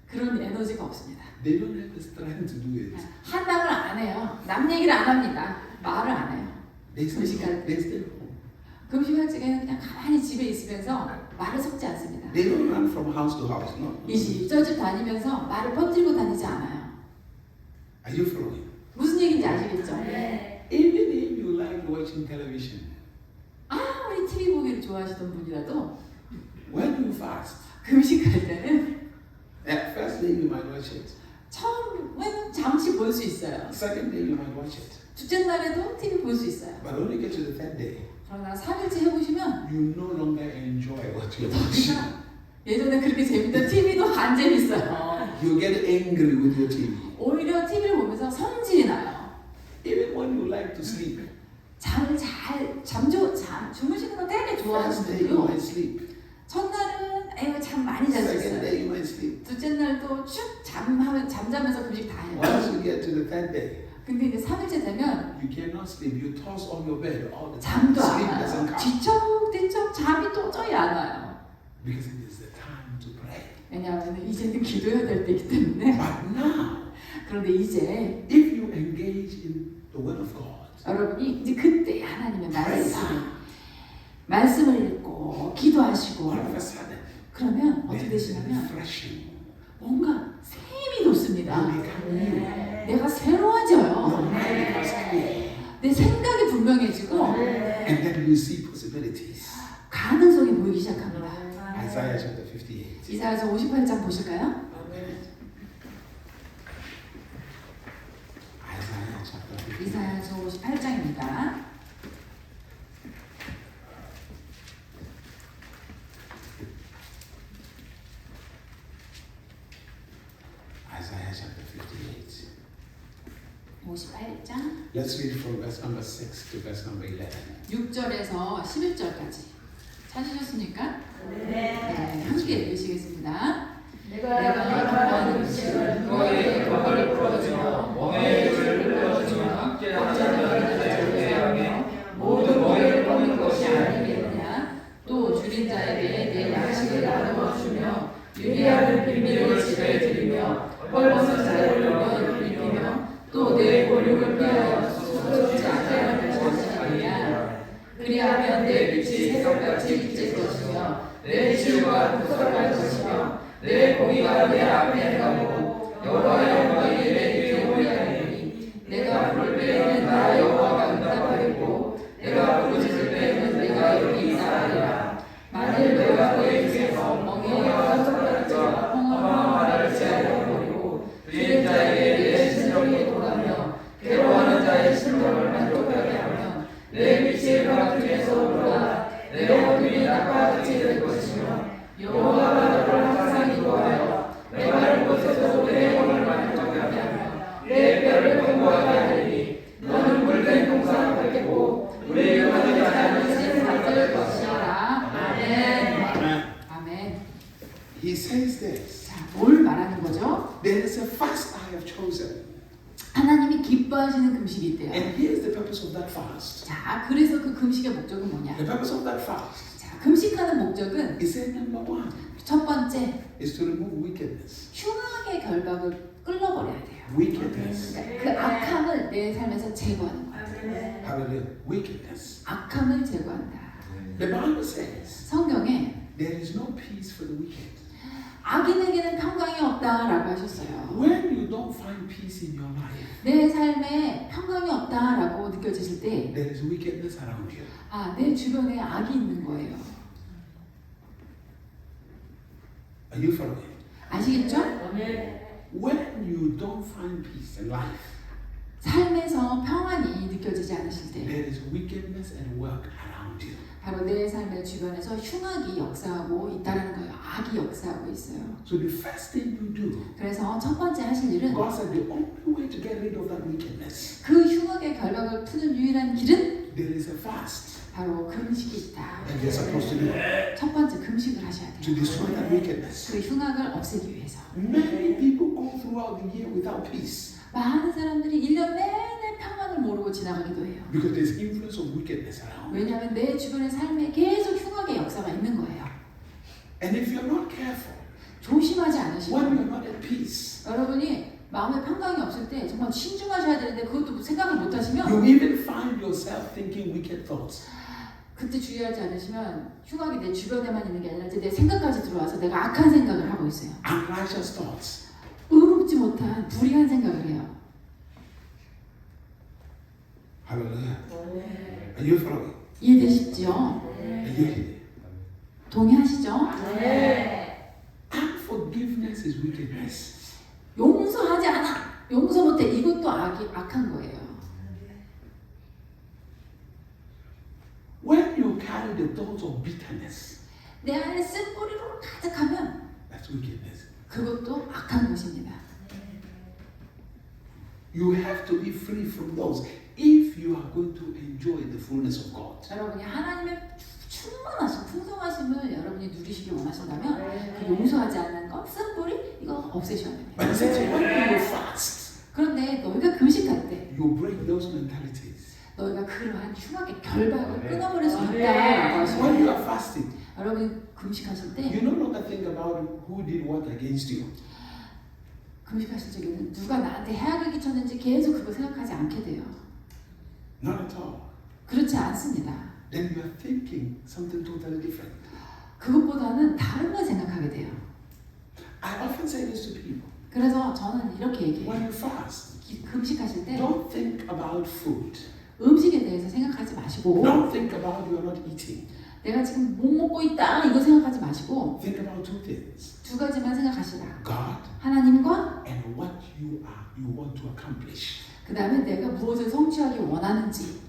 그런 에너지가 없습니다. They don't have the strength to do it. 한담을 안 해요. 남 얘기를 안 합니다. 말을 안 해요. They stay home. 금식할 적에는 그냥 가만히 집에 있으면서 말을 섞지 않습니다. They don't run from house to house. No. 이 집 저 집 다니면서 말을 퍼뜨리고 다니지 않아요. Are you following? 무슨 얘기인지 아시겠죠? Even if you like watching television, 아무리 TV 보기를 좋아하시던 분이라도 when you fast, 금식할 때는 at first day you might watch it. 처음에는 잠시 볼 수 있어요. Second day, you might watch it. 둘째 날에도 TV 볼 수 있어요. But when you get to the third day, 그러나 3일째 해보시면 you no longer enjoy what you're watching. 예전에 그렇게 재밌던 TV도 안 재밌어요. You get angry with your TV. 오히려 TV를 보면서 성질이 나요. Even when you like to sleep. 잠을 주무시는 거 되게 First day, you 좋아하시는데요. might sleep. 첫날은 에휴 잠 많이 잘 수 Second 있어요. day, you might sleep. 둘째 날도 쭉 잠자면서 금식 다 해요. Once you get to the third day, 근데 이제 3일째 되면 you cannot sleep. You toss on your bed all the time. 잠도 안 Sleep doesn't 와요. come. 뒤척 잠이 도저히 안 와요. Because it is the time to pray. 왜냐하면 이제는 기도해야 될 때이기 때문에. But now, 그런데 이제 if you engage in the Word of God, 여러분이 이제 그때 하나님의 말씀을 읽고 기도하시고 all of a sudden, 그러면 어떻게 there is a 되시냐면 refreshing. 뭔가 샘이 돋습니다. You become new. 내가 Your 새로워져요. mind becomes clear. 내 생각이 분명해지고 And then you see possibilities. 가능성이 보이기 시작합니다. Isaiah chapter 58. 이사야서 58장 보실까요? Isaiah chapter 58. 이사야서 58장입니다. Isaiah chapter 58. 58장 Let's read from verse number 6 to verse number 11. 6절에서 11절까지 찾으셨습니까? 네, 함께 읽으시겠습니다. 내가 기뻐하는 음식은 너의 벽을 풀어주며 멍에의 줄을 풀어주며 학자들을 제하며 모든 멍에를 꺾는 것이 아니겠느냐. 또 줄인 자에게 내 양식을 나누어 주며 유리하는 비밀을 집에 드리며 헐벗은 자를 입히며 또 내 권력을 피하여 쏟아주지 않게 하는 것이 아니냐. 그리하면 내 빛이 새벽같이 비칠 것이며 내 치유가 부서갈 것이며 내 공의가 내 앞에 가고 여호와의 영광이 내 뒤에 오리하리니 내가 부를 때에는 나 여호와가 응답하리고 내가 부르짖을 때에는 내가 여기 있사하리라. 만일 내가 너희 중에서 멍에와 젓가락질과 험한 말을 제하려 버리고 줄인 자에게 내 신령이 돌아며 괴로워하는 자의 신령을 만족하게 하면 내 빛이 각 중에서 오르라. 내 어둠이 낮과 같이 될 것이며 여호와가 너를 항상 인도하여 메마른 곳에서 내 영을 만족하게 하며 내 뼈를 견고하게 하리니 너는 물된 동산을 밟고 물이 흐르지 않는 샘을 받을 것이라. 아멘. 아멘. He says this. 자, 뭘 말하는 거죠? There is a fast I have chosen. 하나님이 기뻐하시는 금식이 있대요. And here's the purpose of that fast. 자, 그래서 그 금식의 목적은 뭐냐? The purpose of that fast 자, 금식하는 목적은 is that number one 첫 번째, is to remove wickedness. 흉악의 결박을 끌어버려야 돼요. Wickedness. 그러니까 그 악함을 내 삶에서 제거하는 거예요. Hallelujah. Wickedness. 악함을 제거한다. The Bible says 성경에 there is no peace for the wicked. 악인에게는 평강이 없다라고 하셨어요. When you don't find peace in your life, 내 삶에 평강이 없다라고 느껴지실 때, there is wickedness around you. 아, 내 주변에 악이 있는 거예요. Are you following? 아시겠죠? When you don't find peace in life, 삶에서 평안이 느껴지지 않으실 때, there is wickedness at work around you. 바로 내 삶의 주변에서 흉악이 역사하고 있다는 거예요. 악이 역사하고 있어요. So the first thing you do, 그래서 첫 번째 하실 일은 God said the only way to get rid of that wickedness, 그 흉악의 결박을 푸는 유일한 길은 there is a fast. 바로 금식이 있다. And you're supposed to do it 첫 번째 금식을 하셔야 to 돼요. destroy that wickedness. 그 흉악을 없애기 위해서. Many people go throughout the year without peace 많은 사람들이 1년 내내 평안을 모르고 지나가기도 해요. because there's influence of wickedness around. 왜냐하면 내 주변의 삶에 계속 흉악의 역사가 있는 거예요. And if you're not careful, 조심하지 when 않으시면 you're not at peace, 여러분이 마음에 평강이 없을 때 정말 신중하셔야 되는데 그것도 생각을 못 하시면 you even find yourself thinking wicked thoughts. 그때 주의하지 않으시면 흉악이 내 주변에만 있는 게 아니라 이제 내 생각까지 들어와서 내가 악한 생각을 하고 있어요. Unrighteous thoughts. 의롭지 못한 불의한 생각을 해요. Hallelujah. Are you following? 이해되시죠? Are you here? 동의하시죠? Unforgiveness is wickedness. 용서하지 않아. 용서 못해. 이것도 악한 거예요. When you carry the thoughts of bitterness, 내 안에 쓴뿌리로 가득하면 that's wickedness. 그것도 악한 것입니다. You have to be free from those if you are going to enjoy the fullness of God. 여러분이 하나님의 충만하신 풍성하심을 여러분이 누리시길 원하신다면 그 용서하지 않는 것, 쓴뿌리 이거 없애셔야 됩니다. But it says when you fast, 그런데 너희가 금식할 때 you break those mentalities. 너희가 그러한 흉악의 결박을 끊어버릴 수 있다라고 하시고 When you are fasting, 여러분이 금식하실 때 you no longer think about who did what against you. 금식하실 적에는 누가 나한테 해악을 끼쳤는지 계속 그거 생각하지 않게 돼요. Not at all. 그렇지 않습니다. Then you are thinking something totally different. 그것보다는 다른 걸 생각하게 돼요. I often say this to people. 그래서 저는 이렇게 얘기해요. When you fast, 금식하실 때 don't think about food. 음식에 대해서 생각하지 마시고 Don't think about you are not eating. 내가 지금 못 먹고 있다 이거 생각하지 마시고 Think about two things. 두 가지만 생각하시라. God 하나님과 and what you want to accomplish. 그 다음에 내가 무엇을 성취하기 원하는지,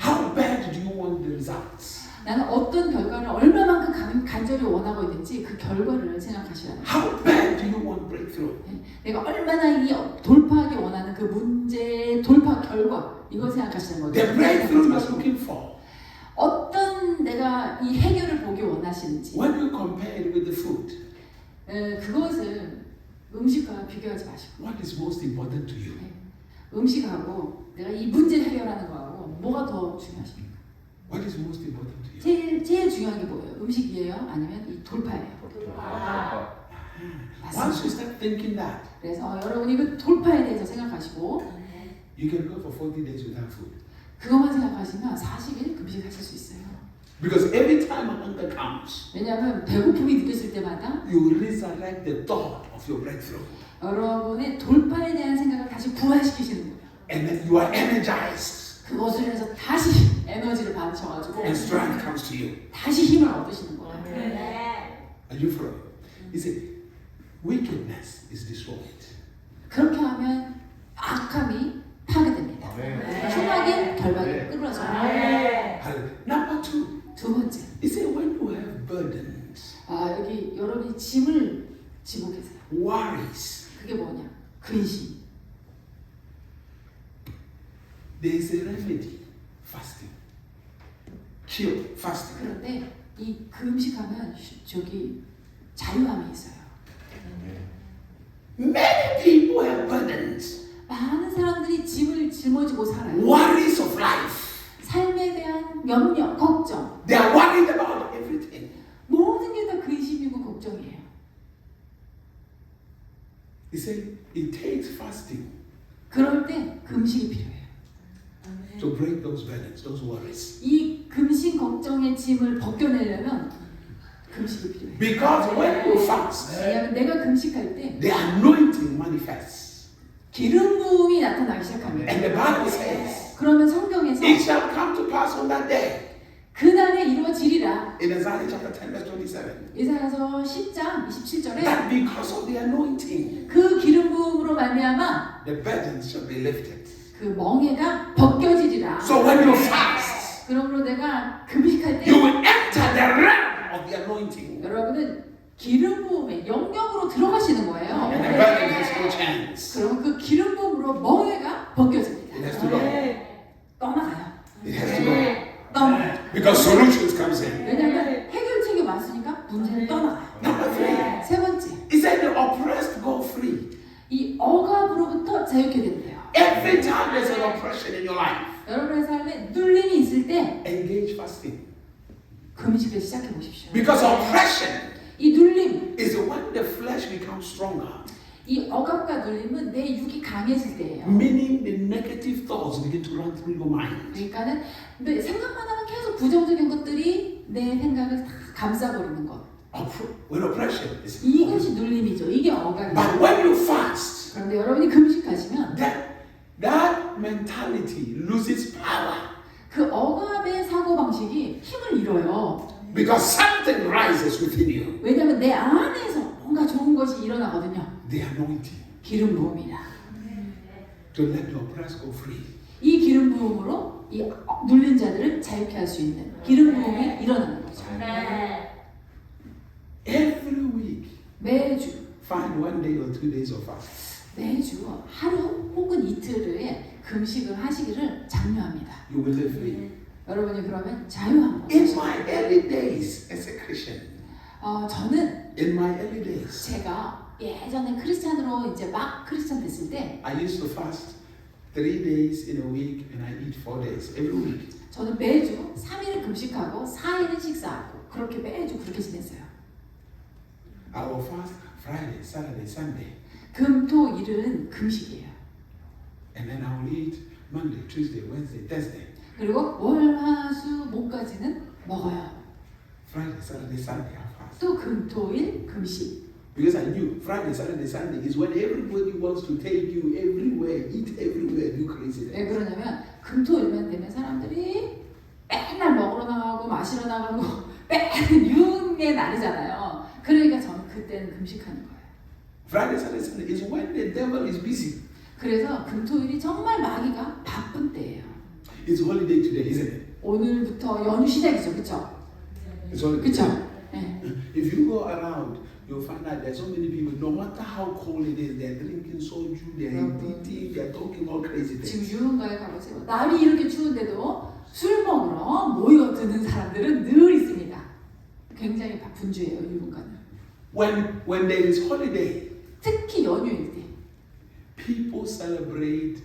How bad do you want the results? 나는 어떤 결과를 얼마만큼 간절히 원하고 있는지 그 결과를 생각하셔야 돼요. How bad do you want breakthrough? 내가 얼마나 이 돌파하기 원하는 그 문제의 돌파 결과 이걸 생각하시는 거죠. The breakthrough you're looking for. 어떤 내가 이 해결을 보기 원하시는지 When you compare it with the food, 그것을 음식과 비교하지 마시고 what is most important to you? 음식하고 내가 이 문제를 해결하는 거하고 뭐가 더 중요하십니까? What is most important to you? 제일 중요한 게 뭐예요? 음식이에요? 아니면 이 돌파예요? Once you start thinking that, 그래서 여러분이 그 돌파에 대해서 생각하시고 you can go for 40 days without food. 그것만 생각하시면 40일 금식하실 수 있어요. Because every time hunger comes, 왜냐하면 배고픔이 느껴질 때마다 you resurrect the thought of your breakthrough. 여러분의 돌파에 대한 생각을 다시 부활시키시는 거예요. And then you are energized 그것을 해서 다시 에너지를 받으셔가지고 and strength comes to you. 다시 힘을 얻으시는 거예요. Are you following? You see, wickedness is destroyed. 그렇게 하면 악함이 파괴됩니다. 흉악의 결박이 끊어져요. Hallelujah. Number two, 두 번째, he said when you have burdens, 여기 여러분이 짐을 지고 계세요. worries, 그게 뭐냐? 근심. there is a remedy, fasting. Cure, fasting. 그런데 이 금식하면 저기 자유함이 있어요. Many people have burdens, 많은 사람들이 짐을 짊어지고 살아요. worries of life. 삶에 대한 염려, 걱정. They are worried about everything. 모든 게 다 근심이고 걱정이에요. He said it takes fasting 그럴 때 금식이 필요해요. to break those burdens, those worries. 이 근심, 걱정의 짐을 벗겨내려면 금식이 필요해요. Because when you fast, 왜냐하면 내가 금식할 때 the anointing manifests. 기름 부음이 나타나기 시작합니다. And the Bible says, 그러면 성경에서 it shall come to pass on that day. 그날에 이루어지리라. In Isaiah chapter 10, verse 27. 이사야서 10장 27절에 That because of the anointing, 그 기름 부음으로 말미암아 the burdens shall be lifted. 그 멍에가 벗겨지리라. So when you fast, 그러므로 내가 금식할 때 you will enter the realm of the anointing. 여러분은 기름 부음의 영역으로 들어가시는 거예요. And the burden has no chance. 그럼 그 기름 부음으로 멍에가 벗겨집니다. It has to go. 떠나가요. It has to go. 떠나. Because solutions comes in. 왜냐하면 해결책이 왔으니까 문제는 떠나가요. Number three, 세 번째, he said the oppressed go free. 이 억압으로부터 자유케 된대요. Every time there's an oppression in your life, 여러분의 삶에 눌림이 있을 때 engage fasting. 금식을 시작해 보십시오. Because oppression 이 눌림, is when the flesh becomes stronger. 이 억압과 눌림은 내 육이 강해질 때예요. Meaning the negative thoughts begin to run through your mind. 그러니까는 내 생각만 하면 계속 부정적인 것들이 내 생각을 다 감싸버리는 것. When oppression is. 이것이 눌림이죠. 이게 억압이죠. But when you fast, 그런데 여러분이 금식하시면 that mentality loses power. 그 억압의 사고방식이 힘을 잃어요. Because something rises within you. 왜냐하면 내 안에서 뭔가 좋은 것이 일어나거든요. The anointing. 기름 부음이다. to let the oppressed go free. 이 기름 부음으로 이 눌린 자들을 자유케 할 수 있는 기름 부음이 일어나는 거죠. Every week, 매주 find 1 day or 2 days of fast. 매주 하루 혹은 이틀에 금식을 하시기를 장려합니다. You will live free. 여러분이 그러면 자유한 In 거죠. my early days as a Christian, 저는 in my early days, 제가 예전에 크리스찬으로 이제 막 크리스찬 됐을 때 I used to fast 3 days in a week and I eat 4 days every week. 저는 매주 3일을 금식하고 4일은 식사하고 그렇게 매주 그렇게 지냈어요. I will fast Friday, Saturday, Sunday, 금, 토, 일은 금식이에요. and then I will eat Monday, Tuesday, Wednesday, Thursday. 그리고 월, 화, 수, 목까지는 먹어요. Friday, Saturday, Sunday, I fast. 또 금, 토, 일 금식. Because I knew Friday, Saturday, Sunday is when everybody wants to take you everywhere, eat everywhere, do crazy 왜 things. 그러냐면 금, 토, 일만 되면 사람들이 맨날 먹으러 나가고 마시러 나가고 맨날 유흥의 날이잖아요. 그러니까 저는 그때는 금식하는 거예요. Friday, Saturday, Sunday is when the devil is busy. 그래서 금, 토, 일이 정말 마귀가 바쁜 때예요. It's holiday today, isn't it? 오늘부터 연휴 시작이죠, 그렇죠? It's holiday. 그렇죠? 네. If you go around, you'll find out there's so many people, no matter how cold it is, they're drinking soju, they're eating, they're talking all crazy 지금 things. 유흥가에 가보세요. 날이 이렇게 추운데도 술 먹으러 모여드는 사람들은 늘 있습니다. 굉장히 분주해요, 유흥가는. When there is holiday, 특히 연휴일 때. people celebrate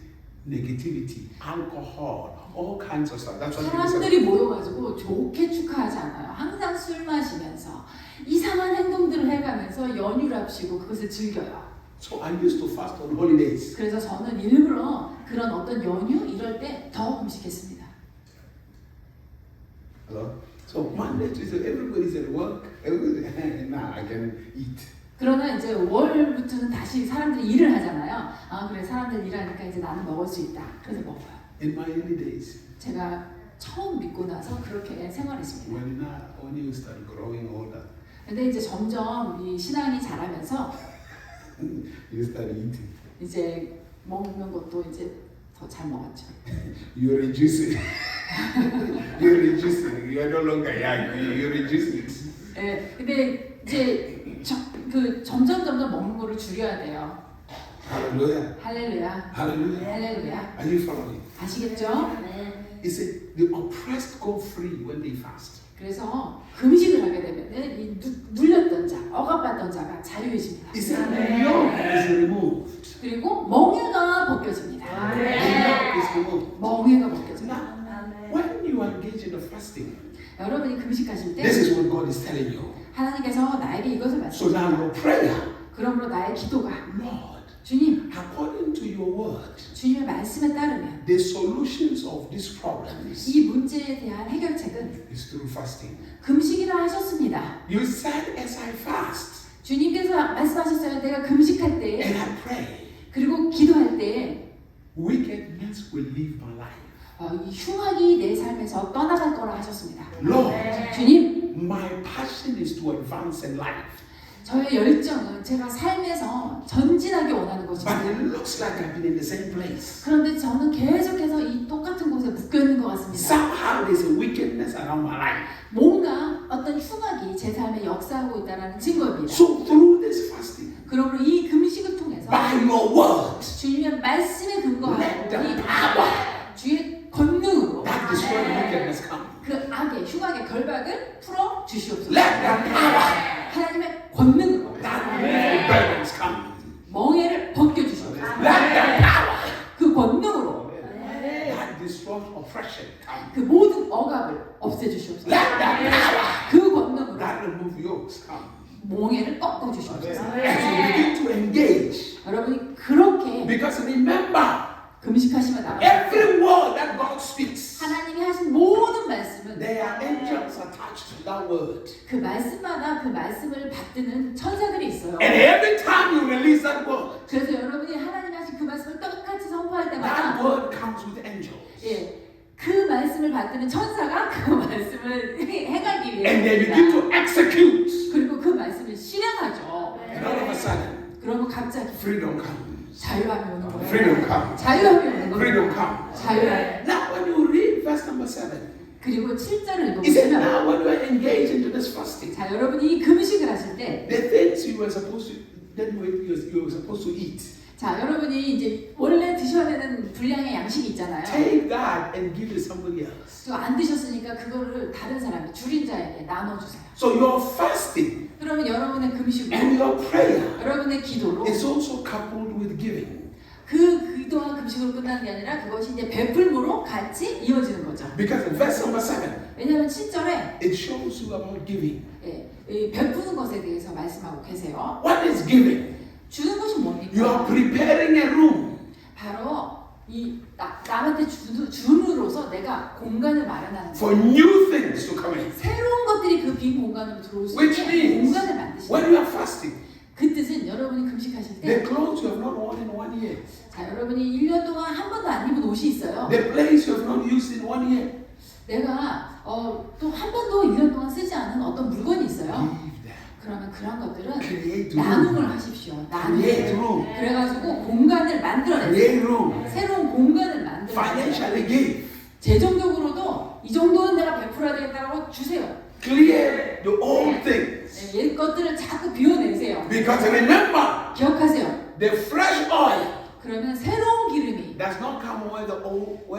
negativity, alcohol, all kinds of stuff. That's what people 사람들이 celebrate. 모여가지고 좋게 축하하지 않아요. 항상 술 마시면서 이상한 행동들을 해가면서 연휴랍시고 그것을 즐겨요. So I used to fast on holidays. 그래서 저는 일부러 그런 어떤 연휴 이럴 때 더 금식했습니다. Hello? So Monday, Tuesday, everybody's at work. Everybody, now I can eat. 그러나 이제 월부터는 다시 사람들이 일을 하잖아요. 아 그래 사람들 일하니까 이제 나는 먹을 수 있다. 그래서 먹어요. In my early days, 제가 처음 믿고 나서 그렇게 생활했습니다. when you start growing older, 근데 이제 점점 이 신앙이 자라면서 you start eating. 이제 먹는 것도 이제 더 잘 먹었죠. You reduce it. You reduce it. You are no longer young. You reduce it. 예, 근데 이제 점점 먹는 거를 줄여야 돼요. Hallelujah. 할렐루야. Hallelujah. 할렐루야. Are you following? 아시겠죠? He said the oppressed go free when they fast. 그래서 금식을 하게 되면 이 눌렸던 자, 억압받던 자가 자유해집니다. He said the yoke is removed. 그리고 멍에가 벗겨집니다. The yoke is removed. 멍에가 벗겨집니다. Now, when you engage in the fasting, 여러분이 금식하실 때 this is what God is telling you. 하나님께서 나에게 이것을 So now 말씀하십니다. your prayer, 그러므로 나의 기도가 Lord, 주님, according to your word, 주님의 말씀에 따르면 the solutions of these problems 이 문제에 대한 해결책은 is through fasting. 금식이라 하셨습니다. You said, as I fast 주님께서 말씀하셨어요. 내가 금식할 때 and I pray, 그리고 기도할 때 wickedness will leave my life. 이 흉악이 내 삶에서 떠나갈 거라 하셨습니다. Lord, 주님, my passion is to advance in life, 저의 열정은 제가 삶에서 전진하기 원하는 but 것입니다. it looks like I've been in the same place. 그런데 저는 계속해서 이 똑같은 곳에 묶여 있는 것 같습니다. Somehow there's a wickedness around my life. 뭔가 어떤 흉악이 제 삶에 역사하고 있다는 증거입니다. So through this fasting, 그러므로 이 금식을 통해서 by your word, 주님의 말씀에 let the 근거하고 power 주의 권능으로 that destroys wickedness come. 그 악의 흉악의 결박을 풀어 주시옵소서. Let the power 하나님의 권능으로 that removes burdens come. 멍에를 벗겨 주시옵소서. Let the power 그 권능으로 that destroys oppression come. 그 모든 억압을 없애 주시옵소서. Let the power 그 권능으로 that removes yokes come. 멍에를 꺾어 주시옵소서. As you begin to engage, 여러분이 그렇게 because remember, 금식하시면 나가 every word that God speaks, 하나님이 하신 모든 말씀은 there are angels attached to that word. 그 말씀마다 그 말씀을 받드는 천사들이 있어요. And every time you release that word, 그래서 여러분이 하나님이 하신 그 말씀을 똑같이 선포할 that 때마다 word comes with angels. 예, 그 말씀을 받드는 천사가 그 말씀을 행하기 And they begin 위해서 to execute. 그리고 그 말씀을 실행하죠. And all of a sudden, 그러면 갑자기 freedom comes. 자유함이 오는 거예요. freedom comes. 자유함이 오는 겁니다. Freedom comes. 자유함. Now, when you read verse number 7, 그리고 7절을 he said, 읽어보시면 now when you are engaged into this fasting, 자, 여러분이 이 금식을 하실 때 the things you were supposed to eat, 자, 여러분이 이제 원래 드셔야 되는 분량의 양식이 있잖아요. take that and give it to somebody else. 또 안 드셨으니까 그거를 다른 사람이 줄인 자에게 나눠주세요. So your fasting 그러면 여러분의 금식으로 and your prayer 여러분의 기도로 is also coupled with giving. 그 기도와 금식으로 끝나는 게 아니라 그것이 이제 베풀므로 같이 이어지는 거죠. Because in verse number 7, 왜냐하면 7절에 it shows you about giving. 이 베푸는 것에 대해서 말씀하고 계세요. What is giving? 주는 것이 You 뭡니까? are preparing a room 바로 이 남한테 준으로서 내가 공간을 마련하는 for 거예요. new things to come in. 새로운 것들이 그 빈 공간으로 들어올 수 Which 있게 means 공간을 만드시는 when 거예요. you are fasting, 그 뜻은 여러분이 금식하실 때 the clothes you have not worn in 1 year, 자, 여러분이 1년 동안 한 번도 안 입은 옷이 있어요. the place you have not used in 1 year, 내가 또 한 번도 1년 동안 쓰지 않은 어떤 물건이 있어요. give them. 그러면 그런 것들은 Create 나눔을 room. 하십시오. Create 나눔을. room. 그래가지고 공간을 만들어내세요. Create room. 새로운 공간을 만들어내세요. Financially give. 재정적으로도 이 정도는 내가 베풀어야 되겠다고 주세요. Clear the old things. 옛 것들을 자꾸 비워내세요. Because remember, 기억하세요. the fresh oil 그러면 새로운 기름이 does not come where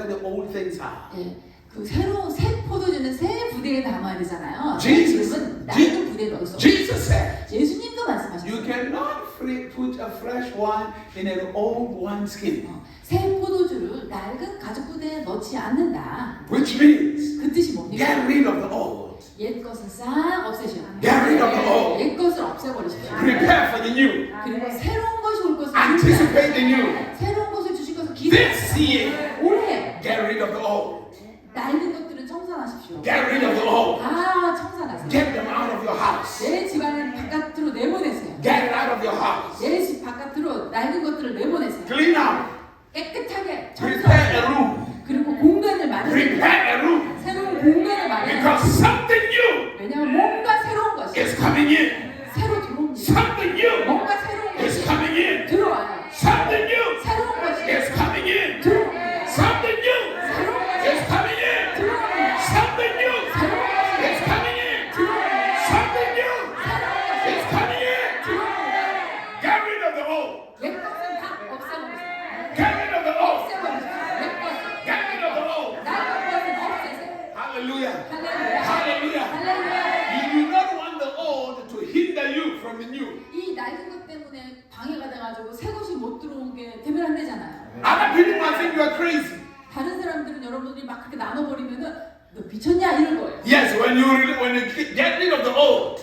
the old things are. 그 새로운 새 포도주는 새 부대에 담아야 되잖아요. Jesus. 기름은 낡은 부대에 넣어서. Jesus said, 예수님도 you 말씀하셨어요. cannot put a fresh wine in an old wineskin. 새 포도주를 낡은 가죽 부대에 넣지 않는다. Which means, 그 뜻이 뭡니까? get rid of the old. 옛 것은 싹 없애셔야 Get rid of the old. 옛 것을 없애버리십시오. Prepare for the new. 그리고 새로운 것이 올 것을 Anticipate the new. 새로운 것을 주실 것을 This 기대하세요. year, 올해 get rid of the old. 낡은 것들은 청산하십시오. Get rid of the old. 다 청산하세요. Get them out of your house. 내 집안을 바깥으로 내보내세요. Get it out of your house. 내 집 바깥으로 낡은 것들을 내보내세요. Clean up. 깨끗하게 Prepare a 청소하세요. room. 그리고 공간을 만드세요. Prepare a room. 새로운 공간을 만드세요. Because something new 왜냐하면 뭔가 새로운 것이 is coming in. 새로 들어옵니다. Something new 뭔가 새로운 is 것이 coming in. 들어와요. Something new 새로운 것이 is coming in. 들어와요. Something new 새로운 것이 is coming in. 들어와요. Something new 새로운 것이 is coming in. 들어와요. Something new 새로운 것이 is coming in. 들어와요. Get rid of the old. 옛 것은 다 없애버리세요. Get rid of the old. 없애버리세요. 옛 것은 Get rid of the old. 낡은 것은 없애세요. Hallelujah. 할렐루야. Hallelujah. 할렐루야. You do not want the old to hinder you from the new. 이 낡은 것 때문에 방해가 돼가지고 새 것이 못 들어오게 되면 안 되잖아요. Other people might think you are crazy. 다른 사람들은 여러분들이 막 그렇게 나눠버리면은 너 미쳤냐 이럴 거예요. Yes, when you get rid of the old,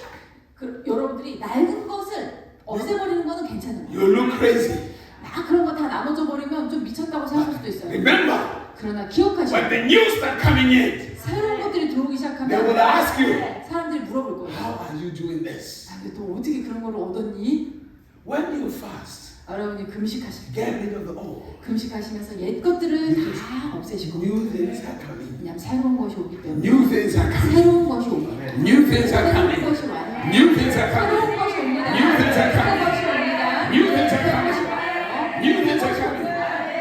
그 여러분들이 낡은 것을 없애버리는 거는 괜찮은 거예요. you look crazy. 막 그런 거 다 나눠져 버리면 좀 미쳤다고 생각할 수도 있어요. Remember, 그러나 when 기억하시고 the new start coming in, 새로운 것들이 들어오기 they 시작하면 will ask you, 사람들이 물어볼 거예요. how are you doing this? 아, 근데 또 어떻게 그런 걸 얻었니? When you fast, 여러분이 금식하실 때 get rid of the old. 금식하시면서 옛 것들을 다 없애시고 New things are coming. 왜냐면 새로운 것이 오기 때문에 New things are coming. 새로운 것이 옵니다. New things are 새로운 coming. 것이 와요. New things are 새로운 coming. 것이 옵니다. New things are 새로운 coming. 것이 옵니다. New things are 새로운 coming. 것이 와요. New things are coming.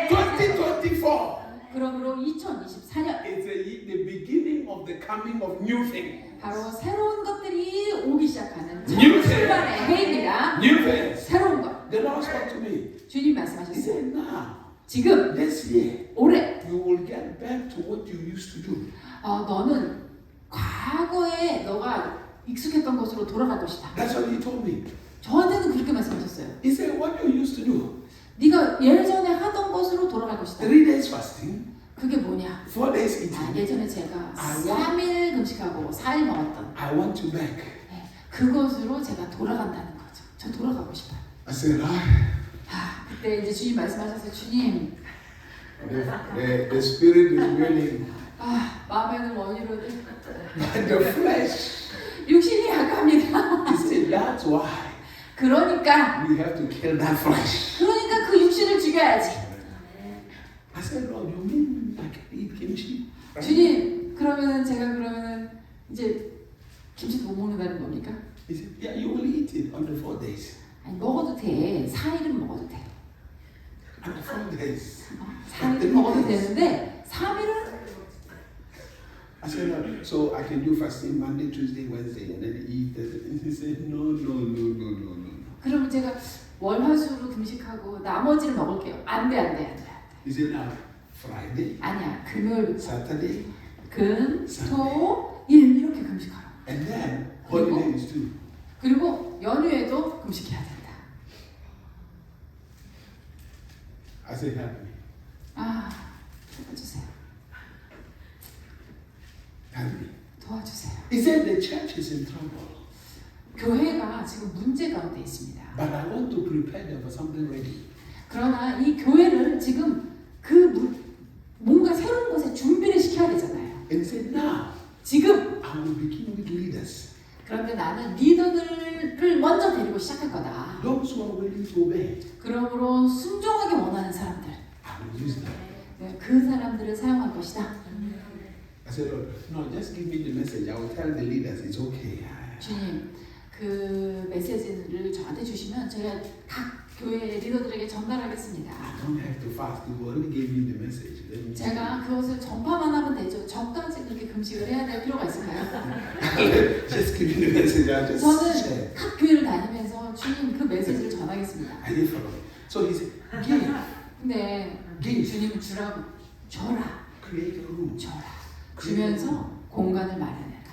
2024 그러므로 2024년 is the beginning of the coming of new things. 바로 새로운 것들이 오기 시작하는 첫 New 출발의 해입니다. New things. 새로운 것. The Lord spoke to me. 주님 He 말씀하셨어요. said, now, 지금 this year, 올해 you will get back to what you used to do. 너는 과거에 너가 익숙했던 것으로 돌아갈 것이다. That's what he told me. 저한테는 그렇게 말씀하셨어요. He said, what you used to do, 네가 예전에 하던 것으로 돌아갈 것이다. 3 days fasting, 그게 뭐냐? 4 days eating. 예전에 제가 아, 3일 금식하고 4일 먹었던 I want you back. 그것으로 제가 돌아간다는 거죠. 저 돌아가고 싶어요. I said, Lord, 그때 이제 주님 말씀하셔서 주님 the spirit is willing, 마음에는 원이로도 but the flesh. 육신이 약합니다. He said, that's why 그러니까 we have to kill that flesh. 그 육신을 죽여야지. I said, Lord, you mean I can eat kimchi? 주님 그러면은 이제 김치도 못 먹는다는 겁니까? He said, yeah, you will eat it on the 4 days. 아니 먹어도 돼. 4일은 먹어도 돼. On the 4 2 days. 4일 먹어도 되는데 3일은 I said, "No." So I can do fasting Monday, Tuesday, Wednesday, and then eat Thursday. And he said, no. 그러면 제가 월화수로 금식하고 나머지를 먹을게요. 안 돼. He said, now, Friday, 아니야. 금요일부터 Saturday, 금, 토, 일 이렇게 금식하라고. and then holidays too. 그리고 연휴에도 금식해야 된다. I said, help me. 도와주세요. Help me. 도와주세요. He said the church is in trouble, 교회가 지금 문제 가운데 있습니다. but I want to prepare them for something ready. 그러나 이 교회를 지금 뭔가 새로운 것에 준비를 시켜야 되잖아요. And he said, now, 지금 I will begin with leaders. 그런데 나는 리더들을 먼저 데리고 시작할 거다. Those who are willing to obey. 그러므로 순종하게 원하는 사람들, I will use them. 그 사람들을 사용할 것이다. I said, Lord, no, just give me the message. I will tell the leaders it's okay. 주님, 그 메시지를 저한테 주시면 제가 각 교회 리더들에게 전달하겠습니다. I don't have to fast. You already gave me the message. Let me 제가 그것을 전파만 하면 되죠. 저까지 그렇게 금식을 해야 될 필요가 있을까요? just give me the message. I'll just 저는 share. 각 교회를 다니면서 주님 그 메시지를 전하겠습니다. I didn't follow. So he said, give, 근데 give, 주님은 주라고 줘라, create a room. 줘라. 주면서 공간을 마련해라.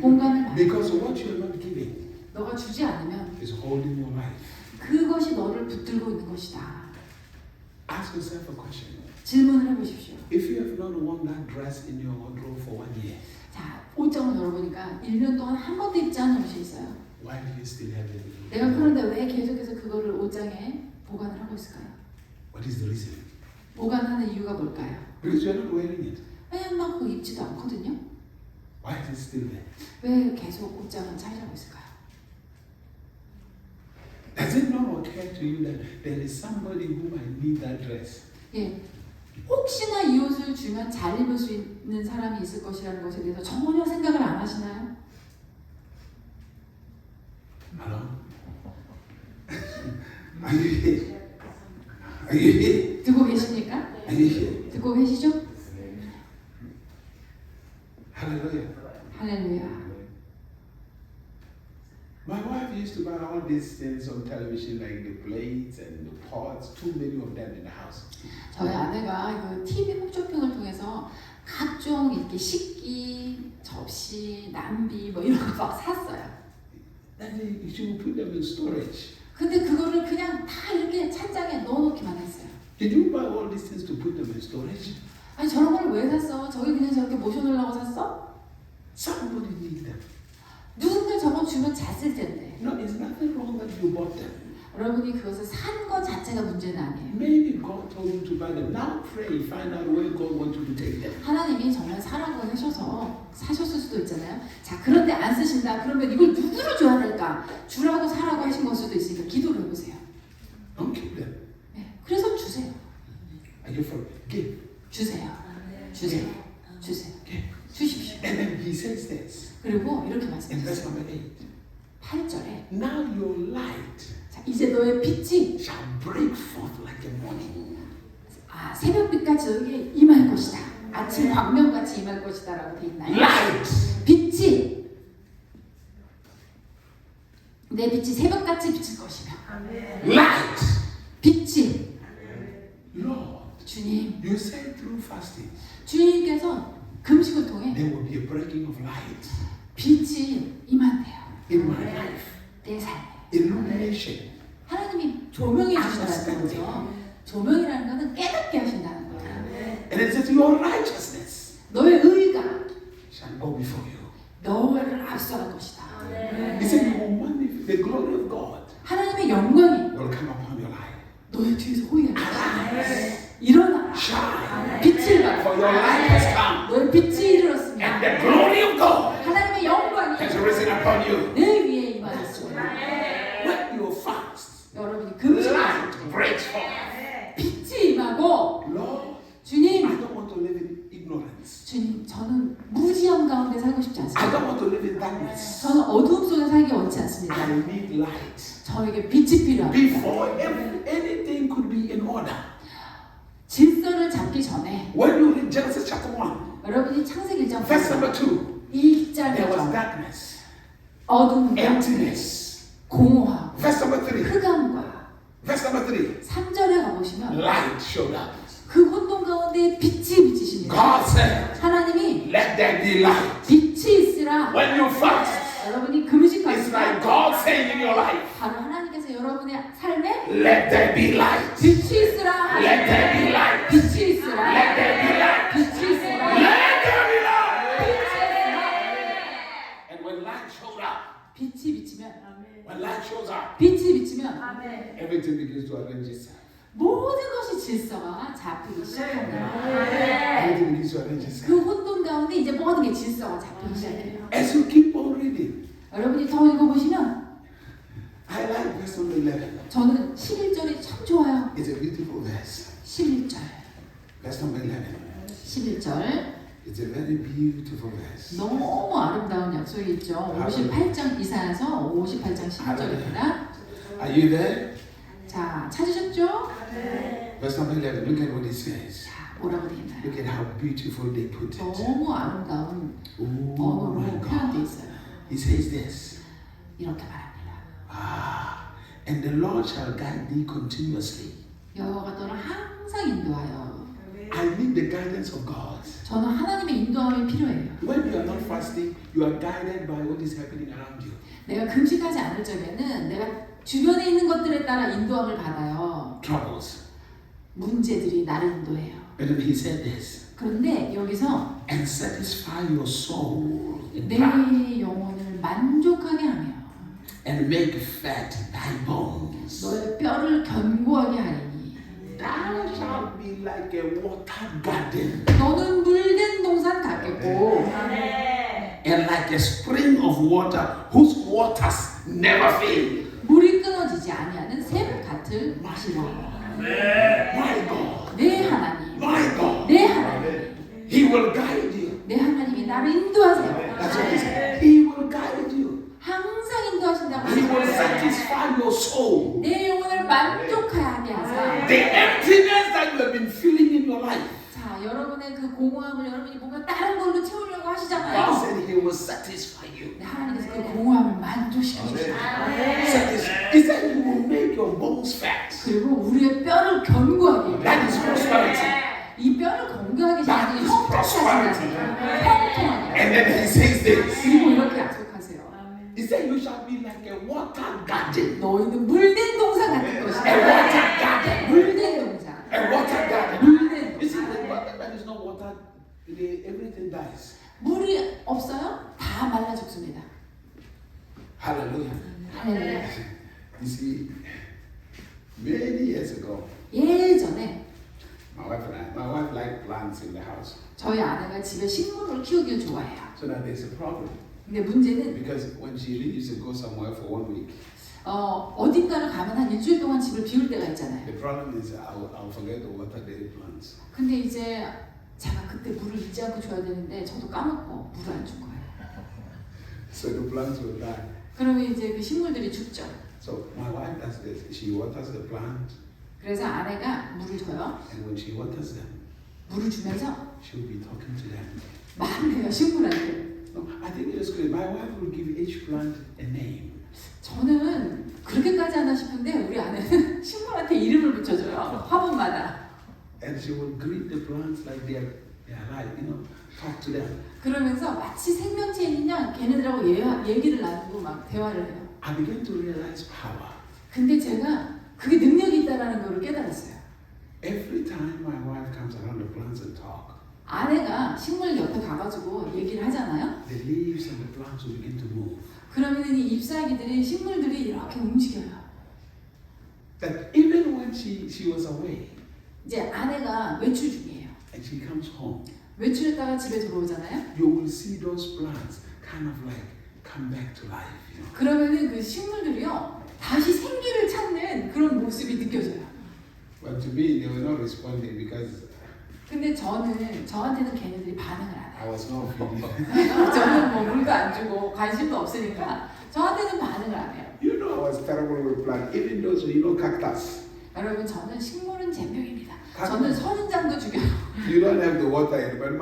공간을 마련해. Because what you are not giving 너가 주지 않으면 is holding your life. 그것이 너를 붙들고 있는 것이다. Ask yourself a question. 질문을 해보십시오. If you have not worn that dress in your wardrobe for 1 year, 자, 옷장을 열어보니까 1년 동안 한 번도 입지 않은 옷이 있어요. why do you still have it? 내가 그런데 왜 계속해서 그거를 옷장에 보관을 하고 있을까요? What is the reason? 보관하는 이유가 뭘까요? Because you are not wearing it. 왜냐면 막 그거 입지도 않거든요. Why is it still there? 왜 계속 옷장을 차지하고 있을까요? Does it not occur to you that there is somebody who might need that dress? 예, 혹시나 이 옷을 주면 잘 입을 수 있는 사람이 있을 것이라는 것에 대해서 전혀 생각을 안 하시나요? Hello? Are you here? Are you here? 듣고 계십니까? Are you here? 듣고 계시죠? Hallelujah. 할렐루야. My wife used to buy all these things on television, like the plates and the pots, too many of them in the house. 저희 아내가 그 TV 홈쇼핑을 통해서 각종 이렇게 식기, 접시, 남비 뭐 이런 거 막 샀어요. Then she would put them in storage. 근데 그거를 그냥 다 이렇게 찬장에 넣어놓기만 했어요. Did you buy all these things to put them in storage? 아니 저런 걸 왜 샀어? 저기 그냥 저렇게 모셔놓으려고 샀어? Somebody needs them. 누군가 저거 주면 잘 쓸 텐데. No, there's nothing wrong that you bought them. 여러분이 그것을 산 것 자체가 문제는 아니에요. Maybe God told you to buy them. Now pray, find out where God wants you to take them. 하나님이 정말 사라고 하셔서 사셨을 수도 있잖아요. 자, 그런데 안 쓰신다. 그러면 이걸 누구를 줘야 될까? 주라고 사라고 하신 걸 수도 있으니까 기도를 해보세요. Don't keep them. 네, 그래서 주세요. Are you for give? 주세요. 주세요. 주세요. Give. 주십시오. And then he says this 그리고 이렇게 in verse 말씀하셨어요. number 8. 8절에 Now your light 자, 이제 너의 빛이 shall break forth like the morning. 새벽빛같이 너에게 임할 것이다. 아침 광명같이 임할 것이다 라고 돼 있나요? Light. 빛이 내 빛이 새벽같이 비칠 것이며 Light. 빛이 Lord, 주님 you said through fasting 주님께서 금식을 통해 there will be a breaking of light 빛이 임한대요. in my life. 내 삶에 Illumination. 하나님이 조명해 주신다는 거죠. 조명이라는 것은 깨닫게 하신다는 거예요. And it says your righteousness 너의 의가 shall go before you. 너를 앞서갈 것이다. He said you will manifest the glory of God 하나님의 영광이 will come upon your life. 너의 뒤에서 호위할 것이다. 일어나라. Shine. 빛을 발하. For your light has come. 너의 빛이 이르렀습니다. And the glory of God 하나님의 영광이 has risen upon you. 내 위에 임하였습니다. When you fast, 여러분이 금식하실 light 때 breaks forth. 빛이 임하고 Lord, I 주님, don't want to live in ignorance. 주님, 저는 무지함 가운데 살고 싶지 I 않습니다. don't want to live in darkness. 저는 어두움 속에 살기 원치 않습니다. I need light. 저에게 빛이 필요합니다. Before anything could be in order, 잡기 전에 when you read Genesis chapter 1, 여러분이 창세기 1장 verse number 2, there was 1절부터 darkness, 어둠과 emptiness. 공허하고 Verse number 3, 흑암과 verse number 3, 3절에 가보시면 light showed up. 그 혼돈 가운데 빛이 비치십니다. God said, 하나님이 let there be light. 빛이 있으라. When you fast, 여러분이 it's like 금식하시면 God saying in your life, 바로 하나님께서 여러분의 삶에 let there be light. 빛이 있으라. Let there be light. 빛이 있으라. Let there be light. 빛이 있으라. Let there be light. 빛이 있으라. And when light showed up, 빛이 비치면 when light shows up, 빛이 비치면 everything begins to arrange itself. 모든 것이 질서가 잡히기 시작합니다. Everything begins to arrange itself. 그 혼돈 가운데 이제 모든 게 질서가 잡히기 시작해요. As you keep on reading, 여러분이 더 읽어보시면 I like verse number 11. 저는 11절이 참 좋아요. It's a beautiful verse. 11절. Verse number 11. 11절. It's a very beautiful verse. 너무 아름다운 약속이 있죠. 58장 이사야서 58장 11절입니다. Are you there? 자, 찾으셨죠? Verse number 11. Look at what it says. 자, 뭐라고 되어 있나요? Look at how beautiful they put it. 너무 아름다운 Oh 언어로 my 표현되어 God. 있어요. He says this. 이렇게 말합니다. And the Lord shall guide thee continuously. 여호와가 너를 항상 인도하여. I need the guidance of God. 저는 하나님의 인도함이 필요해요. When you are not fasting, you are guided by what is happening around you. 내가 금식하지 않을 적에는 내가 주변에 있는 것들에 따라 인도함을 받아요. Troubles. 문제들이 나를 인도해요. And then he said this. 그런데 여기서 And satisfy your soul in 내 pride, 영혼을 만족하게 하며 and make fat thy bones. 너의 뼈를 견고하게 하리니 Thou shalt be like a water garden, 너는 물된 동산 같겠고 and like a spring of water whose waters never fail. 물이 끊어지지 아니하는 샘 같을 것이라. My God, 내 하나님, my God, 내 하나님, He will guide you. 내 하나님이 나를 인도하세요. That's what He said. He will guide you. 항상 인도하신다고 He will 하셨어요. satisfy your soul. 내 영혼을 만족하게 하사. The emptiness that you have been feeling in your life. 자, 여러분의 그 공허함을 여러분이 뭔가 다른 걸로 채우려고 God 하시잖아요. said He will satisfy you. 네, 하나님께서 그 공허함을 만족시켜 주시고 He said He will make your bones fat. 그리고 우리의 뼈를 견고하게 해요. That is prosperity. 이 뼈를 건강하게 That 하시는 is 형통하게 prosperity. 형통하게. And then He says this. 그리고 이렇게 약속하세요. He said you shall be like a water garden. 너희는 물된 동산 같은 A 것이다. water garden. 물된 동산. A water garden. 물된 You see, 동산. when there is no water, everything dies. 물이 없어요? 다 말라 죽습니다. Hallelujah. 할렐루야. You see, many years ago, 예전에 my wife liked plants in the house. 저희 아내가 집에 식물을 키우길 좋아해요. So that there's a problem. 근데 문제는 Because when she leaves to go somewhere for 1 week, 어딘가를 가면 한 일주일 동안 집을 비울 때가 있잖아요. the problem is I'll forget to water the plants. 근데 이제 제가 그때 물을 잊지 않고 줘야 되는데 저도 까먹고 물을 안 준 거예요. So the plants will die. 그러면 이제 그 식물들이 죽죠. So my wife does this. She waters the plant, 그래서 아내가 물을 줘요. and when she waters them, 물을 주면서 she'll be talking to them. 말을 해요, 식물한테. No, I think it is good. My wife will give each plant a name. 저는 그렇게까지 하나 싶은데 우리 아내는 식물한테 이름을 붙여줘요. 화분마다. And she will greet the plants like they're alive, talk to them. 그러면서 마치 생명체 있는 양 걔네들하고 얘기를 나누고 막 대화를 해요. I began to realize power. 근데 제가 그게 능력이 있다는 걸 깨달았어요. Every time my wife comes around the plants and talk, 아내가 식물 옆에 가가지고 얘기를 하잖아요. the leaves and the plants will begin to move. 그러면 이 잎사귀들이 식물들이 이렇게 움직여요. That even when she was away 이제 아내가 외출 중이에요. and she comes home, 외출했다가 집에 들어오잖아요. you will see those plants kind of like come back to life. 그러면은 그 식물들이요 다시 생기를 찾는 그런 모습이 느껴져요. But to me, they were not responding because 근데 저한테는 걔네들이 반응을 안 해요. I was not feeling. 저는 뭐 물도 안 주고 관심도 없으니까 저한테는 반응을 안 해요. You know, I was terrible with plants. Even those, cactus. 여러분 저는 식물은 제 병입니다. 저는 선인장도 죽여요. You don't have the water in, but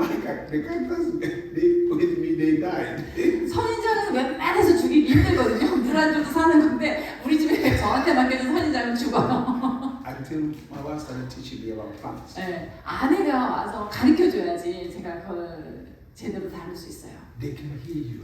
the cactus, with me, they died. 선인장은 웬만해서 죽이기 힘들거든요. 물 안 줘도 사는 건데 우리 집에 저한테 맡겨준 선인장은 죽어요. Until my wife started teaching me about plants. 네, 아내가 와서 가르쳐줘야지 제가 그걸 제대로 다룰 수 있어요. They can hear you.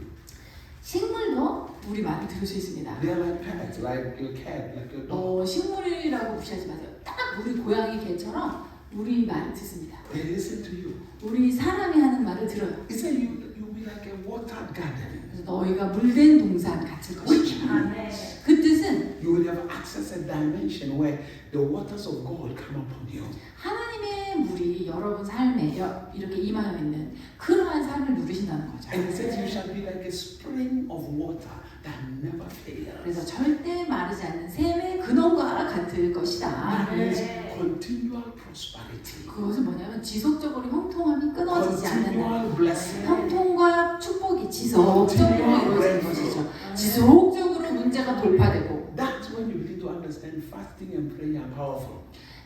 식물도 우리 말을 들을 수 있습니다. They're like pets, like your cat, like your dog. 식물이라고 무시하지 마세요. 딱 우리 고양이 개처럼 우리 말을 듣습니다. They listen to you. 우리 사람이 하는 말을 들어요. He said you'll be like a watered garden. 그래서 너희가 물된 동산 같을 Which 것이다. means 그 뜻은 you will have access a dimension where the waters of God come upon you. 하나님의 물이 여러분 삶에 이렇게 임하여 있는 그러한 삶을 누리신다는 거죠. And he says you shall be like a spring of water that never fails. 그래서 절대 마르지 않는 샘의 근원과 같을 것이다. That means continual prosperity. 그것은 뭐냐면 지속적으로 형통함이 끊어지지 않는다. Continual blessing. 형통과 축복이 지속적으로 이루어지는 것이죠. 지속적으로 문제가 돌파되고 That's when you begin to understand fasting and prayer are powerful.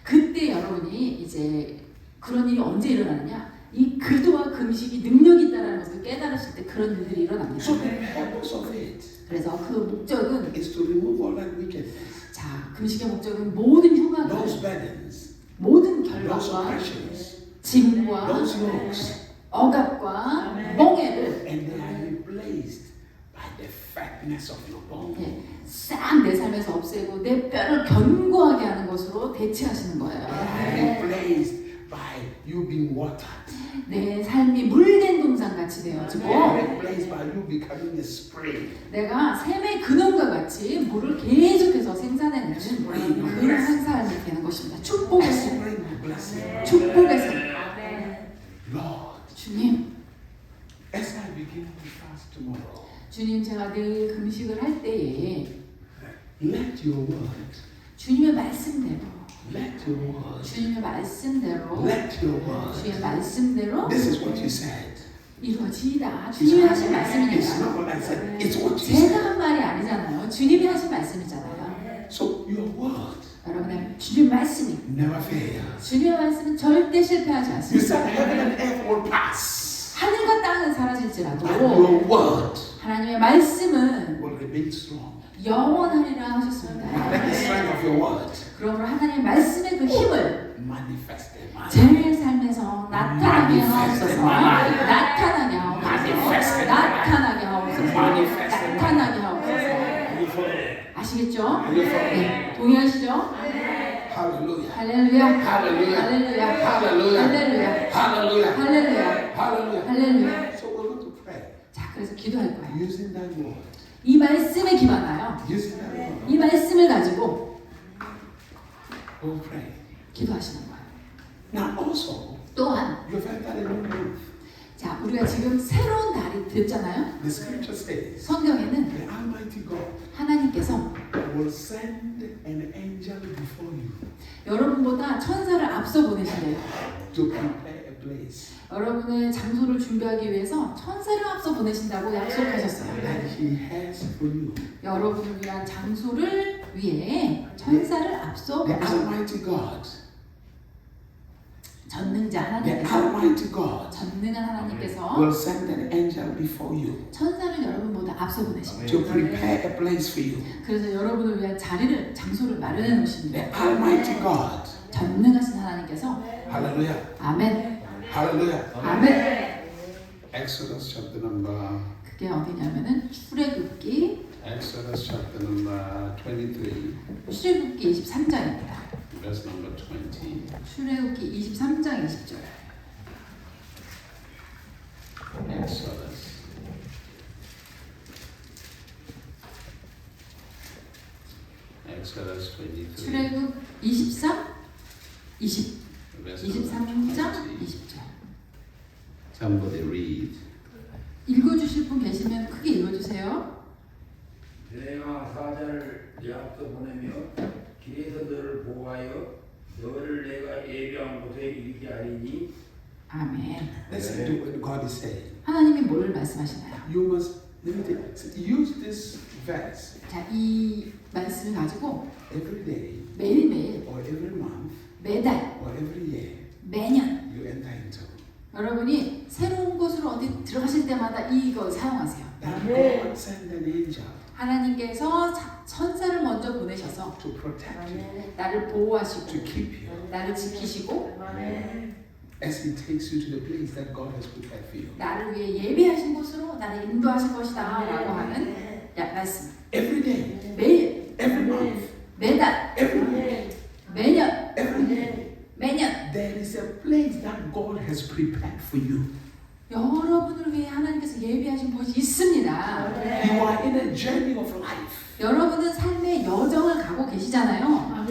그때 여러분이 이제 그런 일이 언제 일어나느냐? 이 기도와 금식이 능력이 있다는 것을 깨달으실 때 그런 일들이 일어납니다. So the purpose of it 그래서 그 목적은 is to remove all that wickedness, 자 금식의 목적은 모든 흉악을 those burdens, 모든 those 결박과 oppressions, 짐과 those yokes, 억압과 멍해를 and they are replaced by the fatness of your bone. 싹 내 삶에서 없애고 내 뼈를 견고하게 하는 것으로 대체하시는 거예요. They are replaced by you being watered. 내 삶이 물된 동산 같이 되어지고 They are replaced by you becoming a spring. 내가 샘의 근원과 같이 물을 계속해서 생산해내는 그러한 삶이 되는 것입니다. 축복의 A 샘, spring of blessing. 축복의 샘. Lord, 주님, as I begin to fast tomorrow, 주님 제가 내일 금식을 할 때에 let your word, 주님의 말씀대로 let your word, 주님의 말씀대로 let your word. 주의 말씀대로 This is what you said. 이루어지이다. 주님이 하신 It's 말씀이니까. not what I said. It's what you 제가 said. 한 말이 아니잖아요. 주님이 하신 말씀이잖아요. So your word 여러분의 주님 말씀이 never fails. 주님의 말씀은 절대 실패하지 You 않습니다. said heaven and earth will pass, 하늘과 땅은 사라질지라도 but your word 하나님의 말씀은 will remain strong. 영원하리라 하셨습니다. Let the strength of your word 그러므로 하나님의 말씀의 그 힘을 manifest in my life. 제 삶에서 나타나게 하옵소서. 나타나게 하옵소서. 나타나게 하옵소서. 나타나게 하옵소서. 아시겠죠? 네. 동의하시죠? Hallelujah. 할렐루야. Hallelujah. 할렐루야. Hallelujah. 할렐루야. Hallelujah. 할렐루야. Hallelujah. 할렐루야. So we're going to pray 자, 그래서 기도할 거예요. using that word. 이 말씀에 기반하여 Using that word. 이 말씀을 가지고 We'll pray. 기도하시는 거예요. Now also, 또한 you've entered a new month. 자, 우리가 지금 새로운 달이 됐잖아요. The scripture says 성경에는 the Almighty God 하나님께서 will send an angel before you 여러분보다 천사를 앞서 보내신대요. to prepare a place 여러분의 장소를 준비하기 위해서 천사를 앞서 보내신다고 약속하셨어요. that He has for you. 여러분을 위한 장소를 위해 천사를 앞서 The 보내신다. Almighty God, 전능자 the 하나님께서 Almighty God 전능한 하나님께서 will send an angel before you 천사를 여러분보다 앞서 보내십니다. to prepare a place for you. 그래서 여러분을 위한 자리를 장소를 마련해 놓으십니다. The Almighty God, 전능하신 하나님께서 hallelujah, 아멘 hallelujah. 아멘. Exodus chapter number, 그게 어디냐면은 출애굽기 Exodus chapter number 23, 23장입니다. verse number 20. 출애굽기 23장 20절. Exodus. Exodus 23, 출애굽 23, 20, verse number 23장 20. 20절. Somebody read. 읽어주실 분 계시면 크게 읽어주세요. 내가 사자를 네 앞서 보내며 길에서 너를 보호하여 너를 내가 예비한 곳에 이르게 하리니. 아멘. Listen to what God is saying. 하나님이 뭘 말씀하시나요? You must use this verse 자, 이 말씀을 가지고 every day 매일매일, or every month 매달, or every year. 매년 You enter in 여러분이 새로운 곳으로 어디 들어가실 때마다 이거 사용하세요. That God sent an angel 하나님께서 천사를 먼저 보내셔서 to protect you, 나를 보호하시고 to keep you, 나를 지키시고 as He takes you to the place that God has prepared for you. 나를 위해 예비하신 곳으로 나를 인도하실 것이다 라고 하는 말씀. Every day, 매일, every month, 매달, every week, 매년, every day, 매년 there is a place that God has prepared for you. 여러분을 위해 하나님께서 예비하신 곳이 있습니다. You are in a journey of life. 여러분은 삶의 여정을 가고 계시잖아요.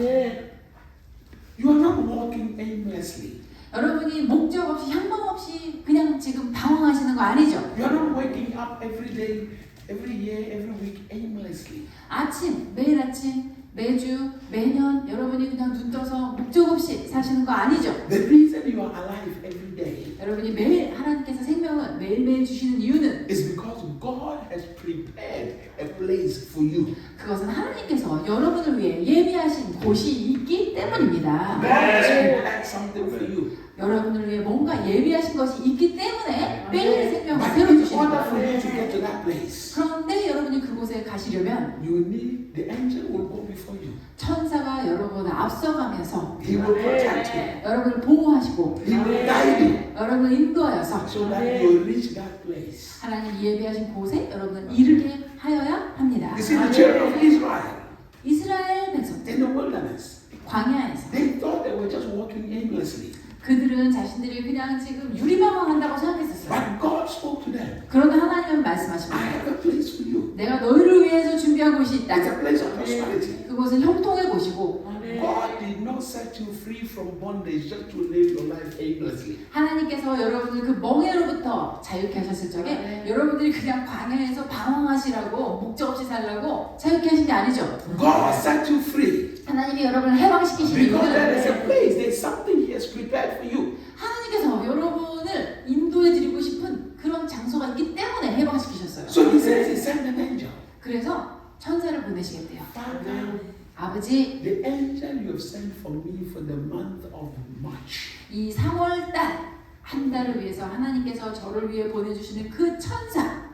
You are not walking aimlessly. 여러분이 목적 없이 향방 없이 그냥 지금 방황하시는 거 아니죠? You are not waking up every day, every year, every week aimlessly. 아침, 매일 아침, 매주, 매년 여러분이 그냥 눈 떠서 목적 없이 사시는 거 아니죠? The reason you are alive every day 여러분이 매일 하나님께서 생명을 매일매일 주시는 이유는 is because God has prepared a place for you. 그것은 하나님께서 여러분을 위해 예비하신 곳이 있기 때문입니다. God has prepared something for you. 여러분을 위해 뭔가 예비하신 것이 있기 때문에 매일 생명을 But 새로 in 주시는 order for 거예요. you to get to that place, 그런데 여러분이 그곳에 가시려면 you need the angel will go before you. 천사가 여러분을 앞서가면서 He will protect you. 여러분을 보호하시고 He will guide you 여러분을 인도하여서 so that you will reach that place. 하나님 예비하신 곳에 여러분을 이르게 하여야 합니다. You see, the children of Israel 이스라엘 백성들 in the wilderness, 광야에서 they thought they were just walking aimlessly. 그들은 자신들이 그냥 지금 유리방황한다고 생각했었어요. But God spoke to them. 그런데 하나님은 I 말씀하십니다. have a place for you. 내가 너희를 위해서 준비한 곳이 있다. It's a place of prosperity. 그곳은 형통의 곳이고 God did not set you free from bondage just to live your life aimlessly. 하나님께서 여러분을 그 멍에로부터 자유케 하셨을 적에 여러분들이 그냥 광야에서 방황하시라고 목적 없이 살라고 자유케 하신 게 아니죠. God set you free 하나님이 여러분을 해방시키신 because there is 이유는 a place, there's something He has prepared for you. 하나님께서 여러분을 인도해 드리고 싶은 그런 장소가 있기 때문에 해방시키셨어요. So He says He sent an angel. 그래서 천사를 보내시겠대요. Father, 아버지, the angel you have sent for me for the month of March, 이 3월 달 한 달을 위해서 하나님께서 저를 위해 보내주시는 그 천사,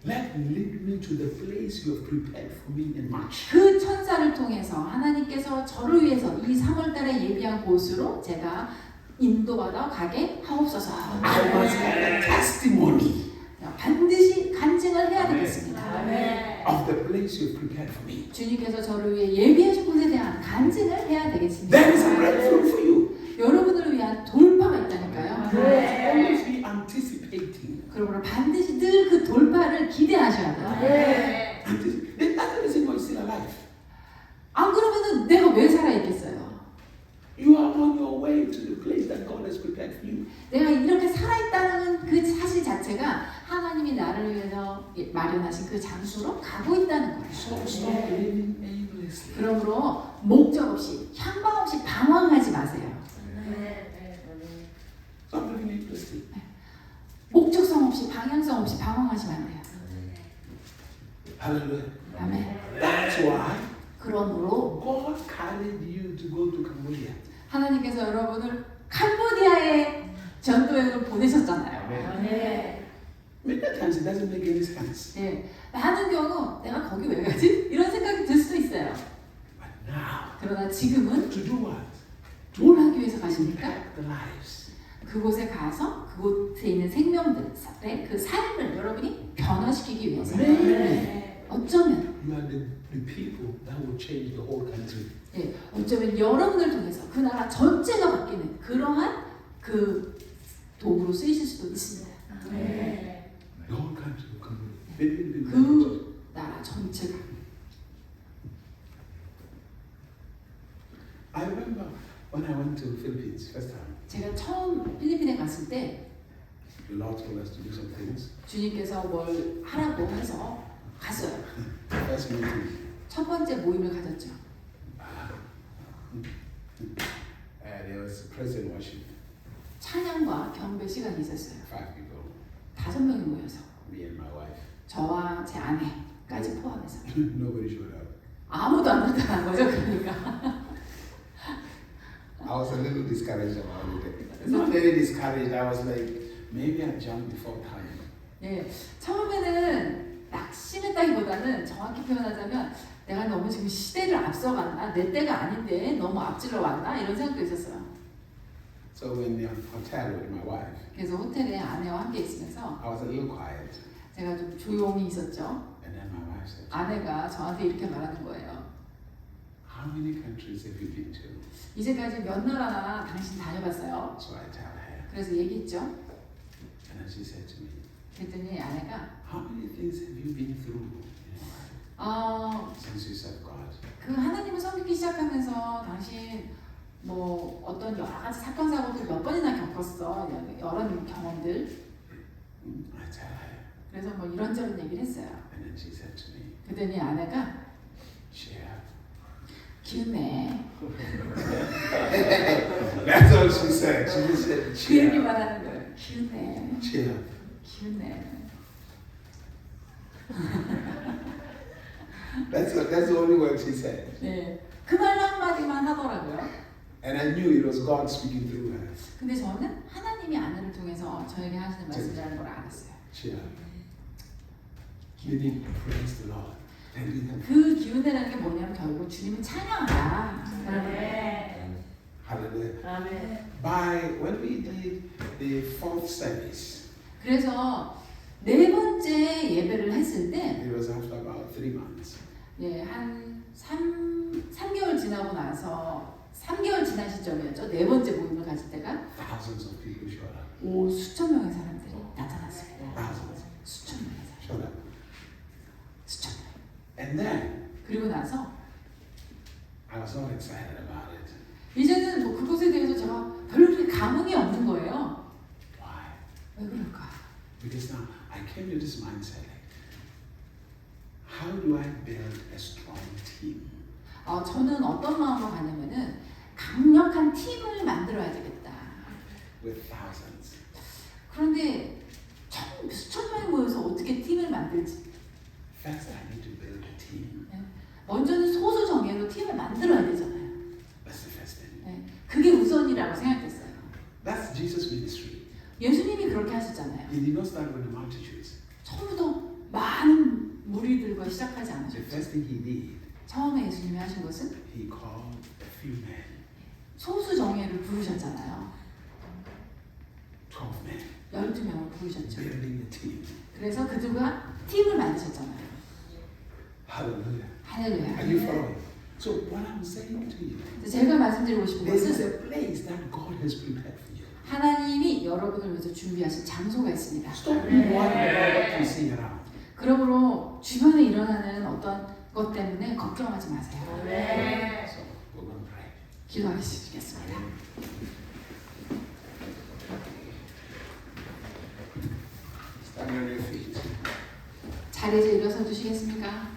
let him lead me to the place you have prepared for me in March. 그 천사를 통해서 하나님께서 저를 위해서 이 3월 달에 예비한 곳으로 제가 인도받아 가게 하옵소서. I must have a testimony 반드시 간증을 해야 되겠습니다. of the place you have prepared for me. 주님께서 저를 위해 예비하신 곳에 대한 간증을 해야 되겠습니다. There is a breakthrough for you. 여러분들을 위한 돌파가 있다니까요. You must always be anticipating. 그러므로 반드시 늘 그 돌파를 기대하셔야 돼요. There's nothing reason why you're still alive. 안 그러면은 내가 왜 살아있겠어요? You are on your way to the place that God has prepared for you. 내가 이렇게 살아있다는 그 사실 자체가 하나님이 나를 위해서 마련하신 그 장소로 가고 있다는 거예요. So stop living aimlessly. 그러므로 목적 없이 향방 없이 방황하지 마세요. Stop living aimlessly. 목적성 없이 방향성 없이 방황하시면 안 돼요. Hallelujah. 아멘. That's why 그러므로 God carried you to go to Cambodia. 하나님께서 여러분을 캄보디아에 전도여행을 보내셨잖아요. Many times it doesn't make any sense. 예, 많은 경우 내가 거기 왜 가지? 이런 생각이 들 수도 있어요. But now, 그러나 지금은 to do what? 뭘 하기 위해서 가십니까? Impact the lives. 그곳에 가서 그곳에 있는 생명들의 그 삶을 여러분이 변화시키기 위해서. 어쩌면 You are the people that will change the whole country. 예, 어쩌면 여러분을 통해서 그 나라 전체가 바뀌는 그러한 그 도구로 쓰이실 수도 있습니다. The whole country will come. 그 나라 전체가. I remember when I went to the Philippines first time. 제가 처음 필리핀에 갔을 때 The Lord told us to do some things. 주님께서 뭘 하라고 해서 갔어요. First meeting. 첫 번째 모임을 가졌죠. There was praise and worship. 찬양과 경배 시간이 있었어요. 5 people. 5명이 모여서 Me and my wife. 저와 제 아내까지 포함해서 Nobody showed up. 아무도 안 나타난 거죠. 그러니까 I was a little discouraged about it. Not very discouraged. I was like, maybe I jumped before time. 예, 처음에는 낙심했다기보다는 정확히 표현하자면 내가 너무 지금 시대를 앞서갔나? 내 때가 아닌데 너무 앞질러 왔나? 이런 생각도 있었어요. So in the hotel with my wife, 그래서 호텔에 아내와 함께 있으면서 I was a little quiet. 제가 좀 조용히 있었죠. And then my wife said, 아내가 저한테 이렇게 말하는 거예요. how many countries have you been to? 이제까지 몇 나라나 당신 다녀봤어요? So I tell her. 그래서 얘기했죠. And then she said to me, 그랬더니 아내가 how many things have you been through in your life since you serve God? 그 하나님을 섬기기 시작하면서 당신 뭐 어떤 여러 가지 사건 사고들 몇 번이나 겪었어. 여러 경험들. I tell her. 그래서 뭐 이런저런 얘기를 했어요. And then she said to me, 그랬더니 아내가 cheer up. 기운내. That's all she said. She just said, 그 cheer up. 얘기만 하는 거예요. 기운내. Cheer up. 기운내. That's the only word she said. 네. 그 말 한마디만 하더라고요. And I knew it was God speaking through her. 근데 저는 하나님이 아내를 통해서 저에게 하시는 말씀이라는 걸 알았어요. Cheer up. You need to praise the Lord. 그 기운내라는 게 뭐냐면 결국 주님을 찬양하라. Hallelujah. 아멘. When we did the fourth service, 그래서 네 번째 예배를 했을 때, it was after about 3 months. 예, 한 3개월 지나고 나서 3개월 지난 시점이었죠. 네 번째 모임을 가질 때가 Thousands of people showed up. 수천 명의 사람들이 나타났습니다. Thousands 수천 명의 사람. showed up. 수천 명. And then 그리고 나서 I was so excited about it. 이제는 뭐 그것에 대해서 제가 별로 그렇게 감흥이 없는 거예요. Why? 왜 그럴까? Because now I came to this mindset like, how do I build a strong team? 저는 어떤 마음으로 가냐면은 강력한 팀을 만들어야 되겠다. With thousands. 그런데 수천 명이 모여서 어떻게 팀을 만들지? First, I need to build a team. 먼저는 소수 정예로 팀을 만들어야 되잖아요. That's the first thing. 네, 그게 우선이라고 생각했어요. That's Jesus' ministry. 예수님이 그렇게 하셨잖아요. He did not start with the multitudes. 처음부터 많은 무리들과 시작하지 The 않으셨죠. first thing he did, 처음에 예수님이 하신 것은 he called a few men, 소수 정예를 부르셨잖아요. 12 men, 12명을 부르셨죠. building a team. 그래서 그들과 팀을 만드셨잖아요. Hallelujah. 할렐루야. Are you following? So what I'm saying to you, 제가 말씀드리고 싶은 this is 것은 a place that God has prepared for you. 하나님이 여러분을 위해서 준비하신 장소가 있습니다. Stop worrying about what you see around. 그러므로 주변에 일어나는 어떤 것 때문에 걱정하지 마세요. So we're going to pray. 기도하시겠습니다. Stand on your feet. 자리에서 일어서 주시겠습니까?